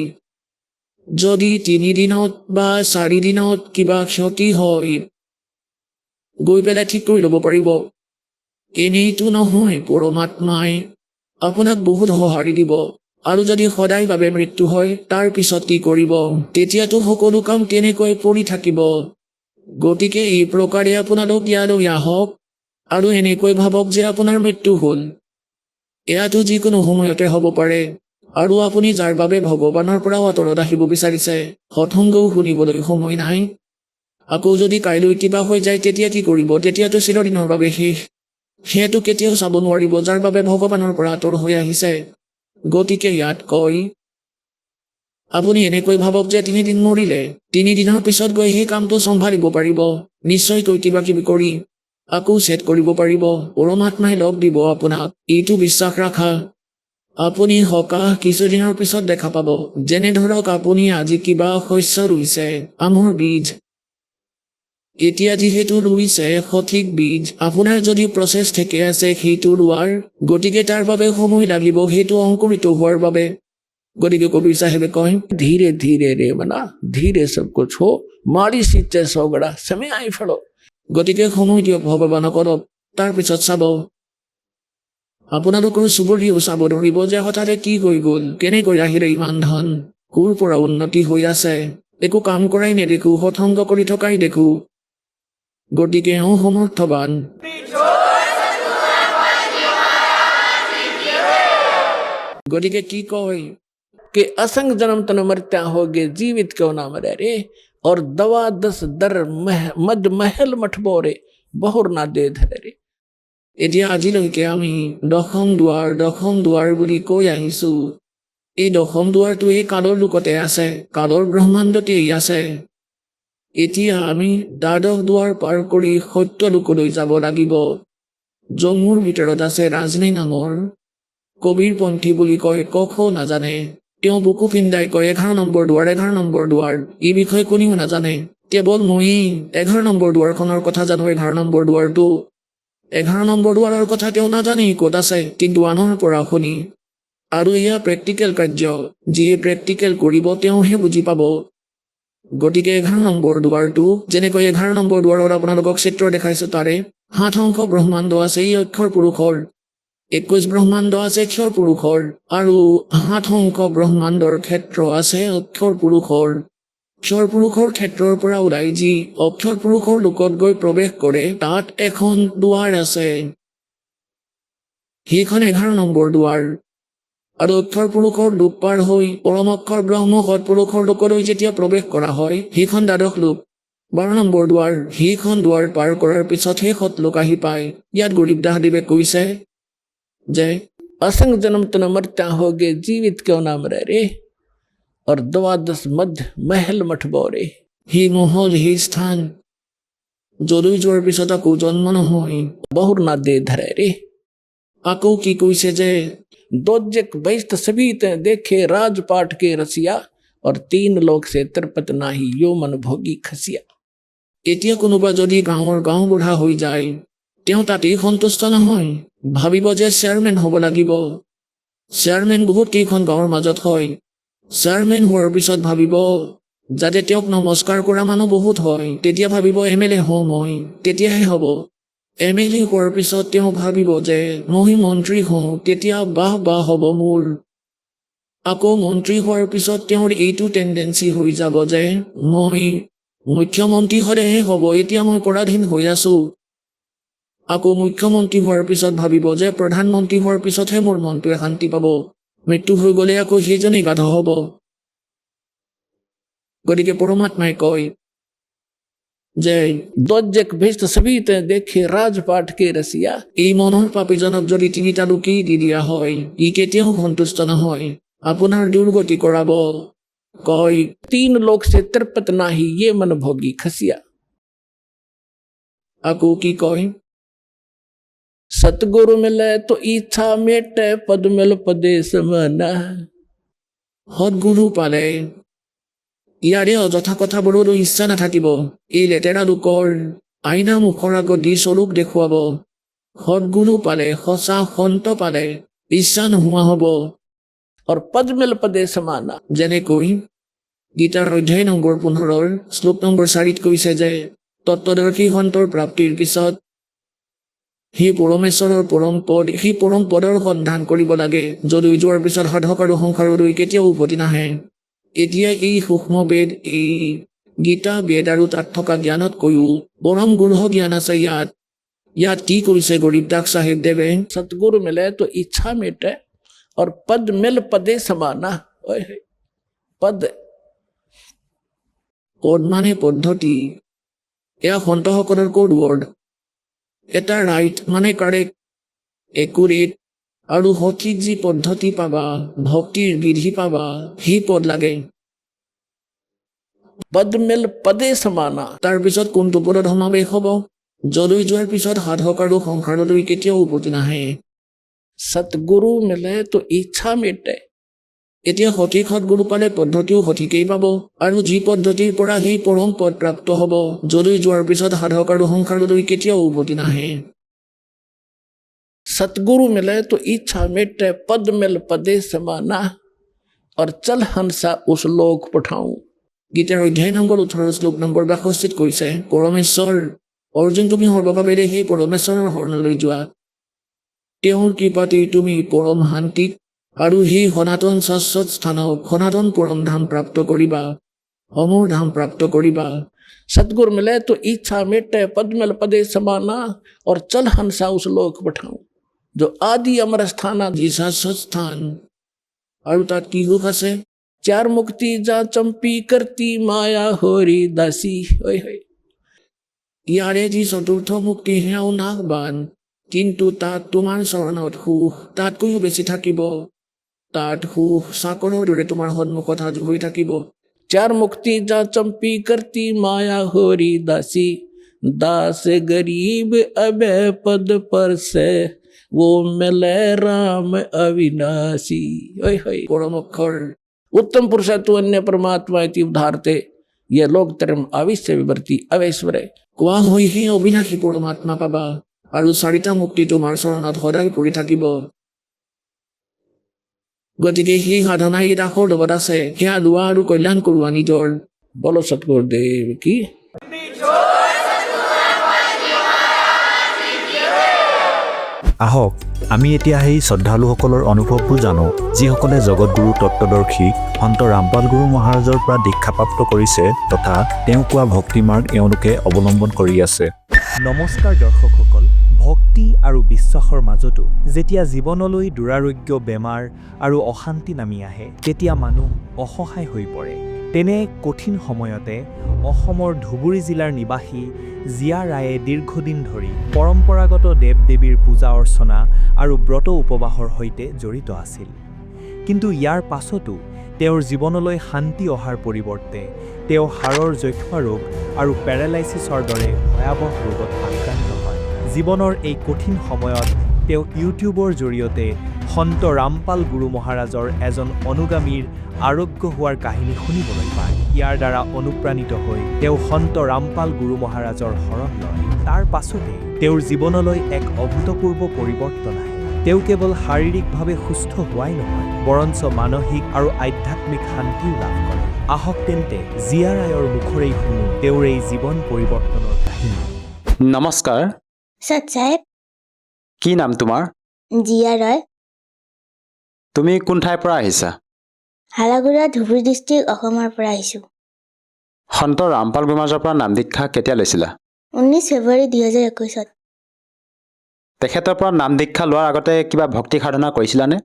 যদি 3 দিনত বা 4 দিনত কিবা ক্ষতি হয়, গৈ পেলাই ঠিক কৰি ল'ব পাৰিব। এনেইতো নহয়, পৰমাত্মাই আপোনাক বহুত সঁহাৰি দিব। আৰু যদি সদায় বাবে মৃত্যু হয়, তাৰ পিছত কি কৰিব? তেতিয়াতো সকলো কাম তেনেকৈ পৰি থাকিব। গতিকে এই প্ৰকাৰে আপোনালোক ইয়ালৈ আহক আৰু এনেকৈ ভাবক যে আপোনাৰ মৃত্যু হ'ল। এয়াতো যিকোনো সময়তে হ'ব পাৰে। আৰু আপুনি যাৰ বাবে ভগৱানৰ পৰাও আঁতৰত আহিব বিচাৰিছে, সৎসংগও শুনিবলৈ সময় নাই। আকৌ যদি কাইলৈ কিবা হৈ যায় তেতিয়া কি কৰিব? তেতিয়াতো চিৰদিনৰ বাবে শেষ। সেইটো কেতিয়াও চাব নোৱাৰিব যাৰ বাবে ভগৱানৰ পৰা আঁতৰ হৈ আহিছে। গতিকে ইয়াত কয় আপুনি এনেকৈ ভাবক যে 3 দিন মৰিলে 3 দিনৰ পিছত গৈ সেই কামটো চম্ভালিব পাৰিব নিশ্চয়কৈ কিবা কিবি কৰি আকৌ ছেট কৰিব পাৰিব পৰমাত্মাই লগ দিব আপোনাক এইটো বিশ্বাস ৰাখা আপুনি সকাহ কিছুদিনৰ পিছত দেখা পাব যেনে ধৰক আপুনি আজি কিবা শস্য ৰুইছে আমৰ বীজ এতিয়া যিহেতু ৰুইছে সঠিক বীজ আপোনাৰ যদি প্ৰচেছ ঠিকে আছে সেইটো ৰোৱাৰ গতিকে তাৰ বাবে সময় লাগিব সেইটো অংকুৰিত হোৱাৰ বাবে গতিকে কবিৰ চাহেবে কয় धीरे धीरे रे बना धीरे सब कुछ हो मारी सीते सौगड़ा समय आई फड़ो গতিকে সময় দিয়ক ভগৱানক অলপ তাৰপিছত চাব আপোনালোকৰ চুবুৰীও চাব ধৰিব যে হঠাতে কি হৈ গ'ল কেনেকৈ আহিলে ইমান ধন ক'ৰ পৰা উন্নতি হৈ আছে একো কাম কৰাই নেদেখো সৎসংগ কৰি থকাই দেখো গতিকে সমৰ্থবান গতিকে কি কয় कि असंग जन्म तन मरता होगे जीवित क्यों ना मरे रे और दवा 10 दर मद महल मठबोरे बहुर ना दे धरे रे এতিয়া আজিলৈকে আমি দশম দুৱাৰ বুলি কৈ আহিছো এই দশম দুৱাৰটো এই কালৰ লোকতে আছে কালৰ ব্ৰহ্মাণ্ডতেই আছে এতিয়া আমি দ্বাদশ দুৱাৰ পাৰ কৰি সত্য লোকলৈ যাব লাগিব জম্মুৰ ভিতৰত আছে ৰাজনী নামৰ কবিৰ পন্থী বুলি কয় কখ নাজানে তেওঁ বুকু পিন্দাই কয় 11 নম্বৰ দুৱাৰ এই বিষয়ে কোনেও নাজানে কেৱল মই 11 নম্বৰ দুৱাৰখনৰ কথা জানো 11 নম্বৰ দুৱাৰটো 11 নম্বৰ দুৱাৰৰ কথা তেওঁ নাজানে ক'ত আছে কিন্তু আনৰ পৰা শুনি আৰু এয়া প্ৰেক্টিকেল কাৰ্য যিয়ে প্ৰেক্টিকেল কৰিব তেওঁহে বুজি পাব গতিকে 11 নম্বৰ দুৱাৰটো যেনেকৈ 11 নম্বৰ দুৱাৰত আপোনালোকক চিত্ৰ দেখাইছো তাৰে 7 অংশ ব্ৰহ্মাণ্ড আছে এই অক্ষৰ পুৰুষৰ 21 ব্ৰহ্মাণ্ড আছে অক্ষৰ পুৰুষৰ আৰু 7 অংশ ব্ৰহ্মাণ্ডৰ ক্ষেত্ৰ আছে অক্ষৰ পুৰুষৰ ক্ষেত্ৰৰ পৰা ওলাই যি অক্ষৰ পুৰুষৰ লোকত গৈ প্ৰৱেশ কৰে তাত এখন দুৱাৰ আছে সেইখন 11 নম্বৰ দুৱাৰ আৰু অক্ষৰ পুৰুষৰ লোক পাৰ হৈ পৰম অক্ষৰ ব্ৰহ্ম সৎপুৰুষৰ লোকলৈ যেতিয়া প্ৰৱেশ কৰা হয় সেইখন দ্বাদশ লোক 12 নম্বৰ দুৱাৰ সেইখন দুৱাৰ পাৰ কৰাৰ পিছতহে সৎ লোক আহি পায় ইয়াত গৰীব দাসদেৱে কৈছে যে असंग जन्म तन मरता होगे जीवित क्यों ना मरे रे और दवा 10 मद महल मठबोरे সেই মহল সেই স্থান যলৈ যোৱাৰ পিছত আকৌ জন্ম নহয় बहुर ना दे धरे रे আকৌ কি কৈছে যে दोजक बैस्त सभी ते देखे राजपाट के रसिया और 3 लोक से तरपत नाही यो मन भोगी खसिया এতিয়া কোনোবা যদি গাঁৱৰ গাঁও বুঢ়া হৈ যায় তেওঁ তাতেই সন্তুষ্ট নহয় ভাবিব যে চেয়াৰমেন হ'ব লাগিব চেয়াৰমেন বহুত কেইখন গাঁৱৰ মাজত হয় চেয়াৰমেন হোৱাৰ পিছত ভাবিব যাতে তেওঁক নমস্কাৰ কৰা মানুহ বহুত হয় তেতিয়া ভাবিব MLA হওঁ মই তেতিয়াহে হ'ব MLA হোৱাৰ পিছত তেওঁ ভাবিব যে মই মন্ত্ৰী হওঁ তেতিয়া বাহ হ'ব মোৰ আকৌ মন্ত্ৰী হোৱাৰ পিছত তেওঁৰ এইটো টেণ্ডেঞ্চি হৈ যাব যে মই মুখ্যমন্ত্ৰী হ'লেহে হ'ব এতিয়া মই পৰাধীন হৈ আছো আকৌ মুখ্যমন্ত্ৰী হোৱাৰ পিছত ভাবিব যে প্ৰধানমন্ত্ৰী হোৱাৰ পিছতহে মোৰ মনটোৱে শান্তি পাব মৃত্যু হৈ গ'লে আকৌ সেইজনেই গাধ হ'ব গতিকে পৰমাত্মাই কয় যে दोजक बैस्त सभी ते देखे राजपाट के रसिया এই মনৰ পাপীজনক যদি 3টা লোকেই দি দিয়া হয় ই কেতিয়াও সন্তুষ্ট নহয় আপোনাৰ দুৰ্গতি কৰাব কয় 3 लोक से तरपत नाही ये मन भोगी खसिया আকৌ কি কয় सतगुरु मिले तो इच्छा मेटे पद मिल पदे समना সৎগুৰু পালে ইয়াৰে অযথা কথাবোৰলৈ ইচ্ছা নাথাকিব এই লেতেৰা লোকৰ আইনা মুখৰ আগত দি স্বৰূপ দেখুৱাব সৎগুৰু পালে সঁচা সন্ত পালে ইচ্ছা নোহোৱা হ'ব और पद मिल पदे समाना যেনেকৈ গীতাৰ অধ্যায় নম্বৰ 15 শ্লোক নম্বৰ 4 কৈছে যে তত্ত্বদৰ্শী সন্তৰ প্ৰাপ্তিৰ পিছত সেই পৰমেশ্বৰৰ সেই পৰম পদৰ সন্ধান কৰিব লাগে যলৈ যোৱাৰ পিছত সাধক আৰু সংসাৰলৈ কেতিয়াও উভতি নাহে এতিয়া এই সূক্ষ্ম বেদ এই গীতা বেদ আৰু তাত থকা জ্ঞানতকৈও পৰম গুঢ় জ্ঞান আছে ইয়াত কি কৰিছে গৰীব দাস চাহেব দেৱে सतगुरु मिले तो इच्छा मेटे और पद मिल पदे समाना पद পদ মানে পদ্ধতি এয়া সন্তসকলৰ কোড ৱৰ্ড এটা ৰাইট মানে কাৰেক্ট একুৰেট আৰু সঠিক যি পদ্ধতি পাবা, ভক্তিৰ বিধি পাবা, সেই পদ লাগে। পদ মেল পদে সমানা। তাৰপিছত কোনটো পদত সমাৱেশ হ'ব? যলৈ যোৱাৰ পিছত সাধক আৰু সংসাৰলৈ কেতিয়াও উভতি নাহে। সৎগুৰু মিলে তো ইচ্ছা মেটে। এতিয়া সঠিক সৎগুৰু পালে পদ্ধতিও সঠিকেই পাব, আৰু যি পদ্ধতিৰ পৰা সেই পৰম পদ প্ৰাপ্ত হ'ব, যলৈ যোৱাৰ পিছত সাধক আৰু সংসাৰলৈ কেতিয়াও উভতি নাহে। सतगुरु मिले तो इच्छा मिटे, पद मिल पदे समाना, और चल हंसा उस लोक पठाऊं। গীতাৰ অধ্যায় নম্বৰ 18 শ্লোক নম্বৰ 62 কৈছে, পৰমেশ্বৰ অৰ্জুন তুমি সৰ্বভাৱেৰে সেই পৰমেশ্বৰৰ শৰণলৈ যোৱা। তেওঁৰ কৃপাতে তুমি পৰম শান্তিত আৰু সেই সনাতন শাশ্বত স্থানক সনাতন পৰম ধাম প্ৰাপ্ত কৰিবা, অমৰ ধাম প্ৰাপ্ত কৰিবা। सतगुर मिले तो इच्छा मिटे, पद मिल पदे समाना, और चल हंसा उस लोक पठाऊं। जो आदि अमर स्थाना जी शाश्वत স্থান, আৰু তাত কি সুখ আছে? চাৰ মুক্তি যা চম্পি কৰতি মায়া হৰি দাসী। ইয়াৰে যি চতুৰ্থ মুক্তি সেয়াও নাশবান, কিন্তু তাত তোমাৰ চৰণত সুখ তাতকৈও বেছি থাকিব। তাত সুখ চাকৰৰ দৰে তোমাৰ সন্মুখত সাজু হৈ থাকিব। চাৰ মুক্তি যা চম্পি কৰতি মায়া হৰি দাসী, দাস গरीब अबे पद पर से वो मिले राम अविनाशी। परम अक्षर उत्तम पुरुषत्व अन्य परमात्मा इति उदाहरते, ये लोक धर्म आविश्य विवर्ती अवैश्वरे। কোৱা হৈ সেই অবিনাশী পৰমাত্মা পাবা, আৰু চাৰিটা মুক্তি তোমাৰ চৰণত সদায় পৰি থাকিব। গতিকে সেই সাধনাই দাসৰ লগত আছে, সেয়া লোৱা আৰু কল্যাণ কৰোৱা নিজৰ। বল সৎগুৰুদেৱ কি। আহক আমি এতিয়া সেই শ্ৰদ্ধালুসকলৰ অনুভৱবোৰ জানো, যিসকলে জগতগুৰু তত্ত্বদৰ্শী সন্ত ৰামপাল গুৰু মহাৰাজৰ পৰা দীক্ষাপ্ৰাপ্ত কৰিছে তথা তেওঁ কোৱা ভক্তিমাৰ্গ এওঁলোকে অৱলম্বন কৰি আছে। নমস্কাৰ দৰ্শকসকল, ভক্তি আৰু বিশ্বাসৰ মাজতো যেতিয়া জীৱনলৈ দুৰাৰোগ্য বেমাৰ আৰু অশান্তি নামি আহে, তেতিয়া মানুহ অসহায় হৈ পৰে। তেনে কঠিন সময়তে অসমৰ ধুবুৰী জিলাৰ নিবাসী জিয়া ৰায়ে দীৰ্ঘদিন ধৰি পৰম্পৰাগত দেৱ দেৱীৰ পূজা অৰ্চনা আৰু ব্ৰত উপবাসৰ সৈতে জড়িত আছিল। কিন্তু ইয়াৰ পাছতো তেওঁৰ জীৱনলৈ শান্তি অহাৰ পৰিৱৰ্তে তেওঁ হাড়ৰ যক্ষ্মা ৰোগ আৰু পেৰালাইচিছৰ দৰে ভয়াৱহ ৰোগত আক্ৰান্ত হয়। জীৱনৰ এই কঠিন সময়ত তেওঁ ইউটিউবৰ জৰিয়তে সন্ত ৰামপাল গুৰু মহাৰাজৰ এজন অনুগামীৰ আৰোগ্য হোৱাৰ কাহিনী শুনিবলৈ পায়। ইয়াৰ দ্বাৰা অনুপ্ৰাণিত হৈ তেওঁ সন্ত ৰামপাল গুৰু মহাৰাজৰ শৰণ লয়। তাৰ পাছতে তেওঁৰ জীৱনলৈ এক অভূতপূৰ্ব পৰিৱৰ্তন আহে। তেওঁ কেৱল শাৰীৰিকভাৱে সুস্থ হোৱাই নহয়, বৰঞ্চ মানসিক আৰু আধ্যাত্মিক শান্তিও লাভ কৰে। আহক তেন্তে জিয়া ৰায়ৰ মুখৰেই শুনো তেওঁৰ এই জীৱন পৰিৱৰ্তনৰ কাহিনী। নমস্কাৰ। সৎ সাহেব। কি নাম তোমাৰ? জিয়া ৰয়। তুমি কোন ঠাইৰ পৰা আহিছা? হালাগুৰা ধুবুৰী ডিষ্ট্ৰিক্ট, অসমৰ পৰা আহিছোঁ। সন্ত ৰামপাল গুৰু মহাৰাজৰ পৰা নাম দীক্ষা কেতিয়া লৈছিলা? 19 ফেব্ৰুৱাৰী 2021। তেখেতৰ পৰা নাম দীক্ষা লোৱাৰ আগতে কিবা ভক্তি সাধনা কৰিছিলানে?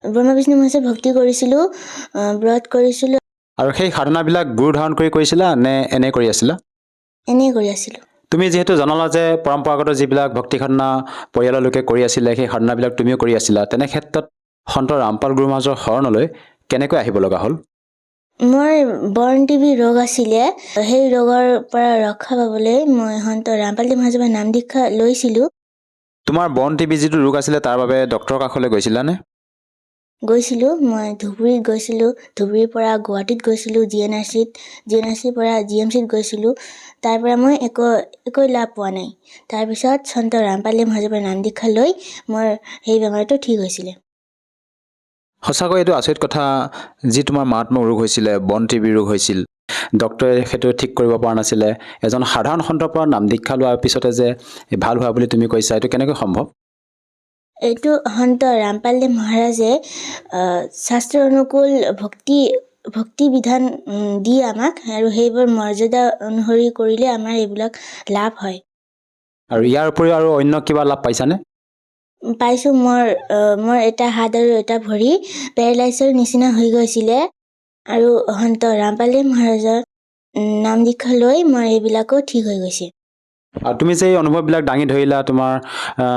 ব্ৰহ্মা বিষ্ণু মহেশ্বৰ ভক্তি কৰিছিলোঁ, ব্ৰত কৰিছিলোঁ। আৰু সেই সাধনাবিলাক গুৰু ধাৰণ কৰি কৰিছিলা নে এনে কৰি আছিলা? এনেই কৰি আছিলোঁ। তুমি যিহেতু জনালা যে পৰম্পৰাগত যিবিলাক ভক্তি সাধনা পৰিয়ালৰ লোকে কৰি আছিলে, সেই সাধনাবিলাক তুমিও কৰি আছিলা, তেনে ক্ষেত্ৰত সন্ত ৰামপাল গুৰু মহাৰাজৰ শৰণলৈ কেনেকৈ আহিব লগা হ'ল? মোৰ বৰ্ণ টিবি ৰোগ আছিলে, সেই ৰোগৰ পৰা ৰক্ষা পাবলৈ মই সন্ত ৰামপাল মহাৰাজৰ পৰা নাম দীক্ষা লৈছিলোঁ। তোমাৰ বৰ্ণ টিবি যিটো ৰোগ আছিলে তাৰ বাবে ডক্টৰৰ কাষলৈ গৈছিলানে? গৈছিলোঁ। মই ধুবুৰীত গৈছিলোঁ, ধুবুৰীৰ পৰা গুৱাহাটীত গৈছিলোঁ, জি এন আৰ চিৰ পৰা GMCত গৈছিলোঁ। তাৰ পৰা মই একো লাভ পোৱা নাই। তাৰপিছত সন্ত ৰামপাল মহাৰাজৰ পৰা নাম দীক্ষা লৈ মোৰ সেই বেমাৰটো ঠিক হৈছিলে। সঁচাকৈ এইটো আচৰিত কথা, যি তোমাৰ মাৰাত্মক ৰোগ হৈছিলে, বৰ্ণ টিবি ৰোগ হৈছিল, ডক্টৰে সেইটো ঠিক কৰিব পৰা নাছিলে, এজন সাধাৰণ সন্তৰ পৰা নাম দীক্ষা লোৱাৰ পিছতে যে ভাল হোৱা বুলি তুমি কৈছা, এইটো কেনেকৈ সম্ভৱ? এইটো সন্ত ৰামপাল মহাৰাজে শাস্ত্ৰ অনুকূল ভক্তি বিধান দিয়ে আমাক, আৰু সেইবোৰ মৰ্যাদা অনুসৰি কৰিলে আমাৰ এইবিলাক লাভ হয়। আৰু ইয়াৰ উপৰিও আৰু অন্য কিবা লাভ পাইছানে? পাইছোঁ। মোৰ এটা হাত আৰু এটা ভৰি পেৰালাইছৰ নিচিনা হৈ গৈছিলে, আৰু সন্ত ৰামপাল মহাৰাজৰ নাম দীক্ষা লৈ মোৰ এইবিলাকো ঠিক হৈ গৈছে। আৰু তুমি যে এই অনুভৱবিলাক দাঙি ধৰিলা তোমাৰ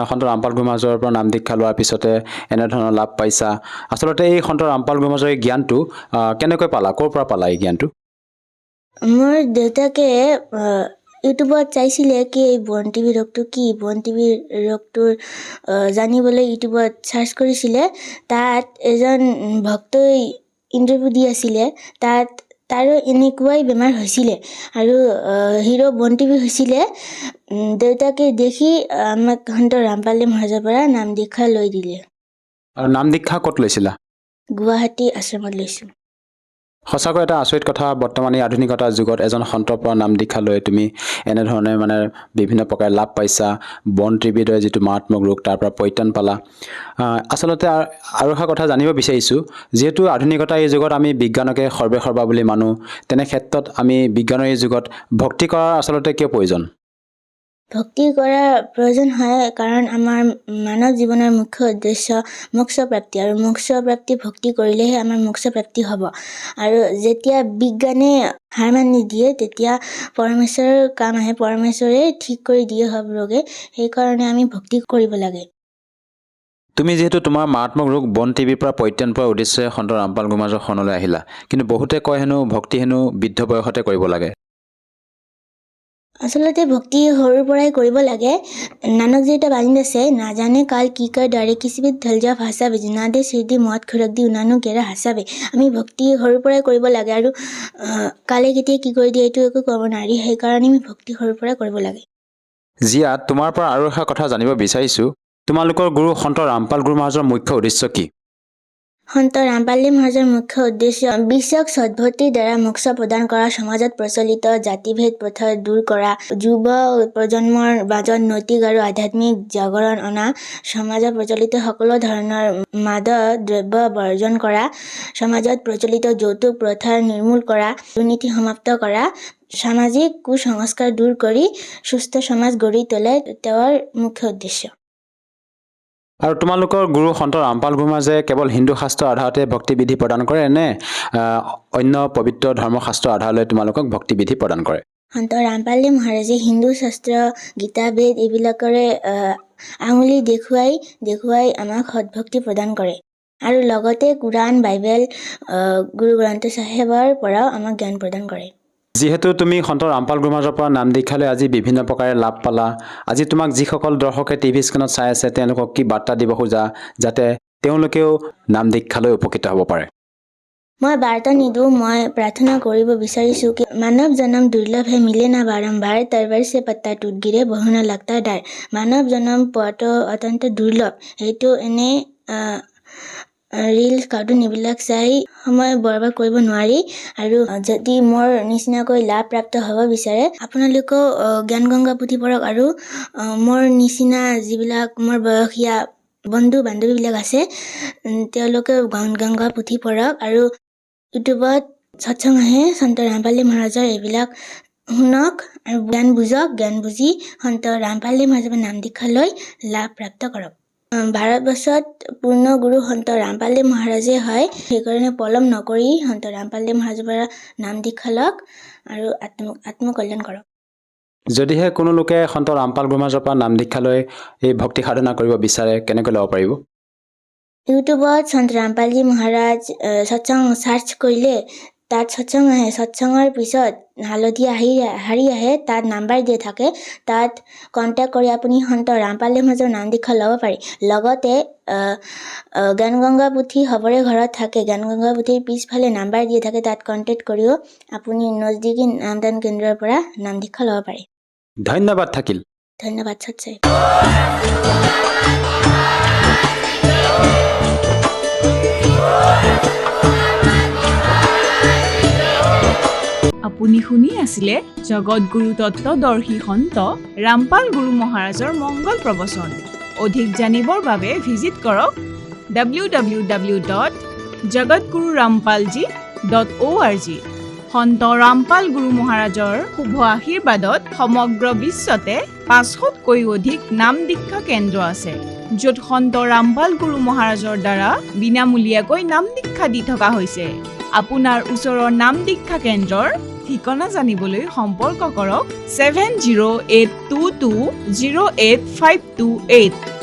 সন্ত ৰামপাল গুৰু মহাৰাজৰ পৰা নাম দীক্ষা লোৱাৰ পিছতে এনেধৰণৰ লাভ পাইছা, আচলতে এই সন্ত ৰামপাল গুৰু মহাৰাজৰ এই জ্ঞানটো কেনেকৈ পালা, ক'ৰ পৰা পালা এই জ্ঞানটো? মোৰ দেউতাকে ইউটিউবত চাইছিলে কি এই বন টিবি ৰোগটো কি, বন টিবি ৰোগটোৰ জানিবলৈ ইউটিউবত চাৰ্চ কৰিছিলে। তাত এজন ভক্তই ইণ্টাৰভিউ দি আছিলে, তাত তাৰো এনেকুৱাই বেমাৰ হৈছিলে আৰু হিৰো বন টিবি হৈছিলে। দেউতাকে দেখি আমাক সন্ত ৰামপাল মহাৰাজৰ পৰা নাম দীক্ষা লৈ দিলে। আৰু নাম দীক্ষা ক'ত লৈছিলা? গুৱাহাটী আশ্ৰমত লৈছোঁ। সঁচাকৈ এটা আচৰিত কথা, বৰ্তমান এই আধুনিকতাৰ যুগত এজন সন্তৰ পৰা নাম দীক্ষা লৈ তুমি এনেধৰণে মানে বিভিন্ন প্ৰকাৰে লাভ পাইছা, বন টিবিৰ দৰে যিটো মাৰাত্মক ৰোগ তাৰ পৰা পৰিত্ৰাণ পালা। আচলতে আৰু এটা কথা জানিব বিচাৰিছোঁ, যিহেতু আধুনিকতাৰ এই যুগত আমি বিজ্ঞানকে সৰ্বেসৰ্বা বুলি মানো, তেনে ক্ষেত্ৰত আমি বিজ্ঞানৰ এই যুগত ভক্তি কৰাৰ আচলতে কিয় প্ৰয়োজন? ভক্তি কৰাৰ প্ৰয়োজন হয় কাৰণ আমাৰ মানৱ জীৱনৰ মুখ্য উদ্দেশ্য মোক্ষ প্ৰাপ্তি, আৰু মোক্ষ প্ৰাপ্তি ভক্তি কৰিলেহে আমাৰ মোক্ষ প্ৰাপ্তি হ'ব। আৰু যেতিয়া বিজ্ঞানে হাৰ মানি দিয়ে তেতিয়া পৰমেশ্বৰৰ কাম আহে, পৰমেশ্বৰে ঠিক কৰি দিয়ে সকলোকে, সেইকাৰণে আমি ভক্তি কৰিব লাগে। তুমি যিহেতু তোমাৰ মাৰাত্মক ৰোগ বন টিবিৰ পৰা পৰিত্ৰাণ পোৱাৰ উদ্দেশ্যে সন্ত ৰামপাল গুৰু মহাৰাজৰ শৰণলৈ আহিলা, কিন্তু বহুতে কয় হেনো ভক্তি হেনো বৃদ্ধ বয়সতে কৰিব লাগে। আচলতে ভক্তি সৰুৰ পৰাই কৰিব লাগে। নানকজীৰ এটা বাণী আছে, নাজানে কাল কি কাৰ ডাৰে কিচিবিত ঢল যা ভাষাবে, জিনাদে চিৰদি মত খৰক দি উনানো কেৰা হাচাবে। আমি ভক্তি সৰুৰ পৰাই কৰিব লাগে, আৰু কালে কেতিয়া কি কৰি দিয়ে এইটো একো ক'ব নোৱাৰি, সেইকাৰণে আমি ভক্তি সৰুৰ পৰাই কৰিব লাগে। জিয়া, তোমাৰ পৰা আৰু এটা কথা জানিব বিচাৰিছোঁ, তোমালোকৰ গুৰু সন্ত ৰামপাল গুৰু মহাৰাজৰ মুখ্য উদ্দেশ্য কি? সন্ত ৰামপাল মহাৰাজৰ মুখ্য উদ্দেশ্য বিশ্বক সদ্ভক্তিৰ দ্বাৰা মোক্ষ প্ৰদান কৰা, সমাজত প্ৰচলিত জাতিভেদ প্ৰথা দূৰ কৰা, যুৱ প্ৰজন্মৰ মাজত নৈতিক আৰু আধ্যাত্মিক জাগৰণ অনা, সমাজত প্ৰচলিত সকলো ধৰণৰ মাদক দ্ৰব্য বৰ্জন কৰা, সমাজত প্ৰচলিত যৌতুক প্ৰথা নিৰ্মূল কৰা, দুৰ্নীতি সমাপ্ত কৰা, সামাজিক কুসংস্কাৰ দূৰ কৰি সুস্থ সমাজ গঢ়ি তোলাই তেওঁৰ মুখ্য উদ্দেশ্য। আৰু তোমালোকৰ গুৰু সন্ত ৰামপাল গুৰু মহাৰাজে কেৱল হিন্দু শাস্ত্ৰৰ আধাৰতে ভক্তিবিধি প্ৰদান কৰে নে অন্য পবিত্ৰ ধৰ্মশাস্ত্ৰৰ আধাৰলৈ তোমালোকক ভক্তিবিধি প্ৰদান কৰে? সন্ত ৰামপাল মহাৰাজে হিন্দু শাস্ত্ৰ, গীতা, বেদ এইবিলাকৰে আঙুলি দেখুৱাই আমাক সদ্ভক্তি প্ৰদান কৰে, আৰু লগতে কোৰাণ, বাইবেল, গুৰু গ্ৰন্থ চাহেবৰ পৰাও আমাক জ্ঞান প্ৰদান কৰে। যিহেতু তুমি সন্ত ৰামপাল গুৰু মহাৰাজৰ পৰা নাম দীক্ষালৈ আজি বিভিন্ন প্ৰকাৰে লাভ পালা, আজি তোমাক যিসকল দৰ্শকে টিভি স্ক্ৰীণত চাই আছে তেওঁলোকক কি বাৰ্তা দিব খোজা যাতে তেওঁলোকেও নাম দীক্ষালৈ উপকৃত হ'ব পাৰে? মই বাৰ্তা নিদিওঁ, মই প্ৰাৰ্থনা কৰিব বিচাৰিছোঁ কি মানৱ জনম দুৰ্লভ হে মিলে না বাৰম্বাৰ, তৰবাৰ সে পত্তা টুট গিৰে বহু না লাগতা ডাৰ। মানৱ জনম পোৱাটো অত্যন্ত দুৰ্লভ, সেইটো এনে ৰিলছ, কাৰ্টুন এইবিলাক চাই সময় বৰবাদ কৰিব নোৱাৰি। আৰু যদি মোৰ নিচিনাকৈ লাভ প্ৰাপ্ত হ'ব বিচাৰে আপোনালোকেও জ্ঞান গংগা পুথি পঢ়ক, আৰু মোৰ নিচিনা যিবিলাক মোৰ বয়সীয়া বন্ধু বান্ধৱীবিলাক আছে তেওঁলোকেও জ্ঞান গংগা পুথি পঢ়ক, আৰু ইউটিউবত সৎসং আহে সন্ত ৰামপাল মহাৰাজৰ এইবিলাক শুনক আৰু জ্ঞান বুজক, জ্ঞান বুজি সন্ত ৰামপাল মহাৰাজৰ নাম দীক্ষা লৈ লাভ প্ৰাপ্ত কৰক। ভাৰতবৰ্ষত পূৰ্ণ গুৰু সন্ত ৰামপাল মহাৰাজে হয়, সেইকাৰণে পলম নকৰি সন্ত ৰামপাল মহাৰাজৰ পৰা নাম দীক্ষা লওক আৰু আত্মকল্যাণ কৰক। যদিহে কোনো লোকে সন্ত ৰামপাল গুৰু মহাৰাজৰ পৰা নাম দীক্ষা লৈ এই ভক্তি সাধনা কৰিব বিচাৰে কেনেকৈ ল'ব পাৰিব? ইউটিউবত সন্ত ৰামপাল মহাৰাজ সৎসং চাৰ্চ কৰিলে তাত সৎসং আহে, সৎসঙৰ পিছত হালধীয়া শাৰী আহে, তাত নাম্বাৰ দিয়া থাকে, তাত কণ্টেক্ট কৰি আপুনি সন্ত ৰামপাল মহাৰাজৰ নাম দীক্ষা ল'ব পাৰি। লগতে জ্ঞান গংগা পুথি সবৰে ঘৰত থাকে, জ্ঞান গংগা পুথিৰ পিছফালে নাম্বাৰ দিয়া থাকে, তাত কণ্টেক্ট কৰিও আপুনি নজদিকি নামদান কেন্দ্ৰৰ পৰা নাম দীক্ষা ল'ব পাৰে। ধন্যবাদ থাকিল। ধন্যবাদ সৎসাই। আপুনি শুনি আছিলে জগতগুৰু তত্ত্বদৰ্শী সন্ত ৰামপাল গুৰু মহাৰাজৰ মংগল প্ৰবচন। অধিক জানিবৰ বাবে ভিজিট কৰক www.jagatgururampalji.org। সন্ত ৰামপাল গুৰু মহাৰাজৰ শুভ আশীৰ্বাদত সমগ্ৰ বিশ্বতে 500তকৈও অধিক নাম দীক্ষা কেন্দ্ৰ আছে, য'ত সন্ত ৰামপাল গুৰু মহাৰাজৰ দ্বাৰা বিনামূলীয়াকৈ নাম দীক্ষা দি থকা হৈছে। আপোনাৰ ওচৰৰ নাম দীক্ষা কেন্দ্ৰৰ ঠিকনা জানিবলৈ সম্পৰ্ক কৰক 7082208528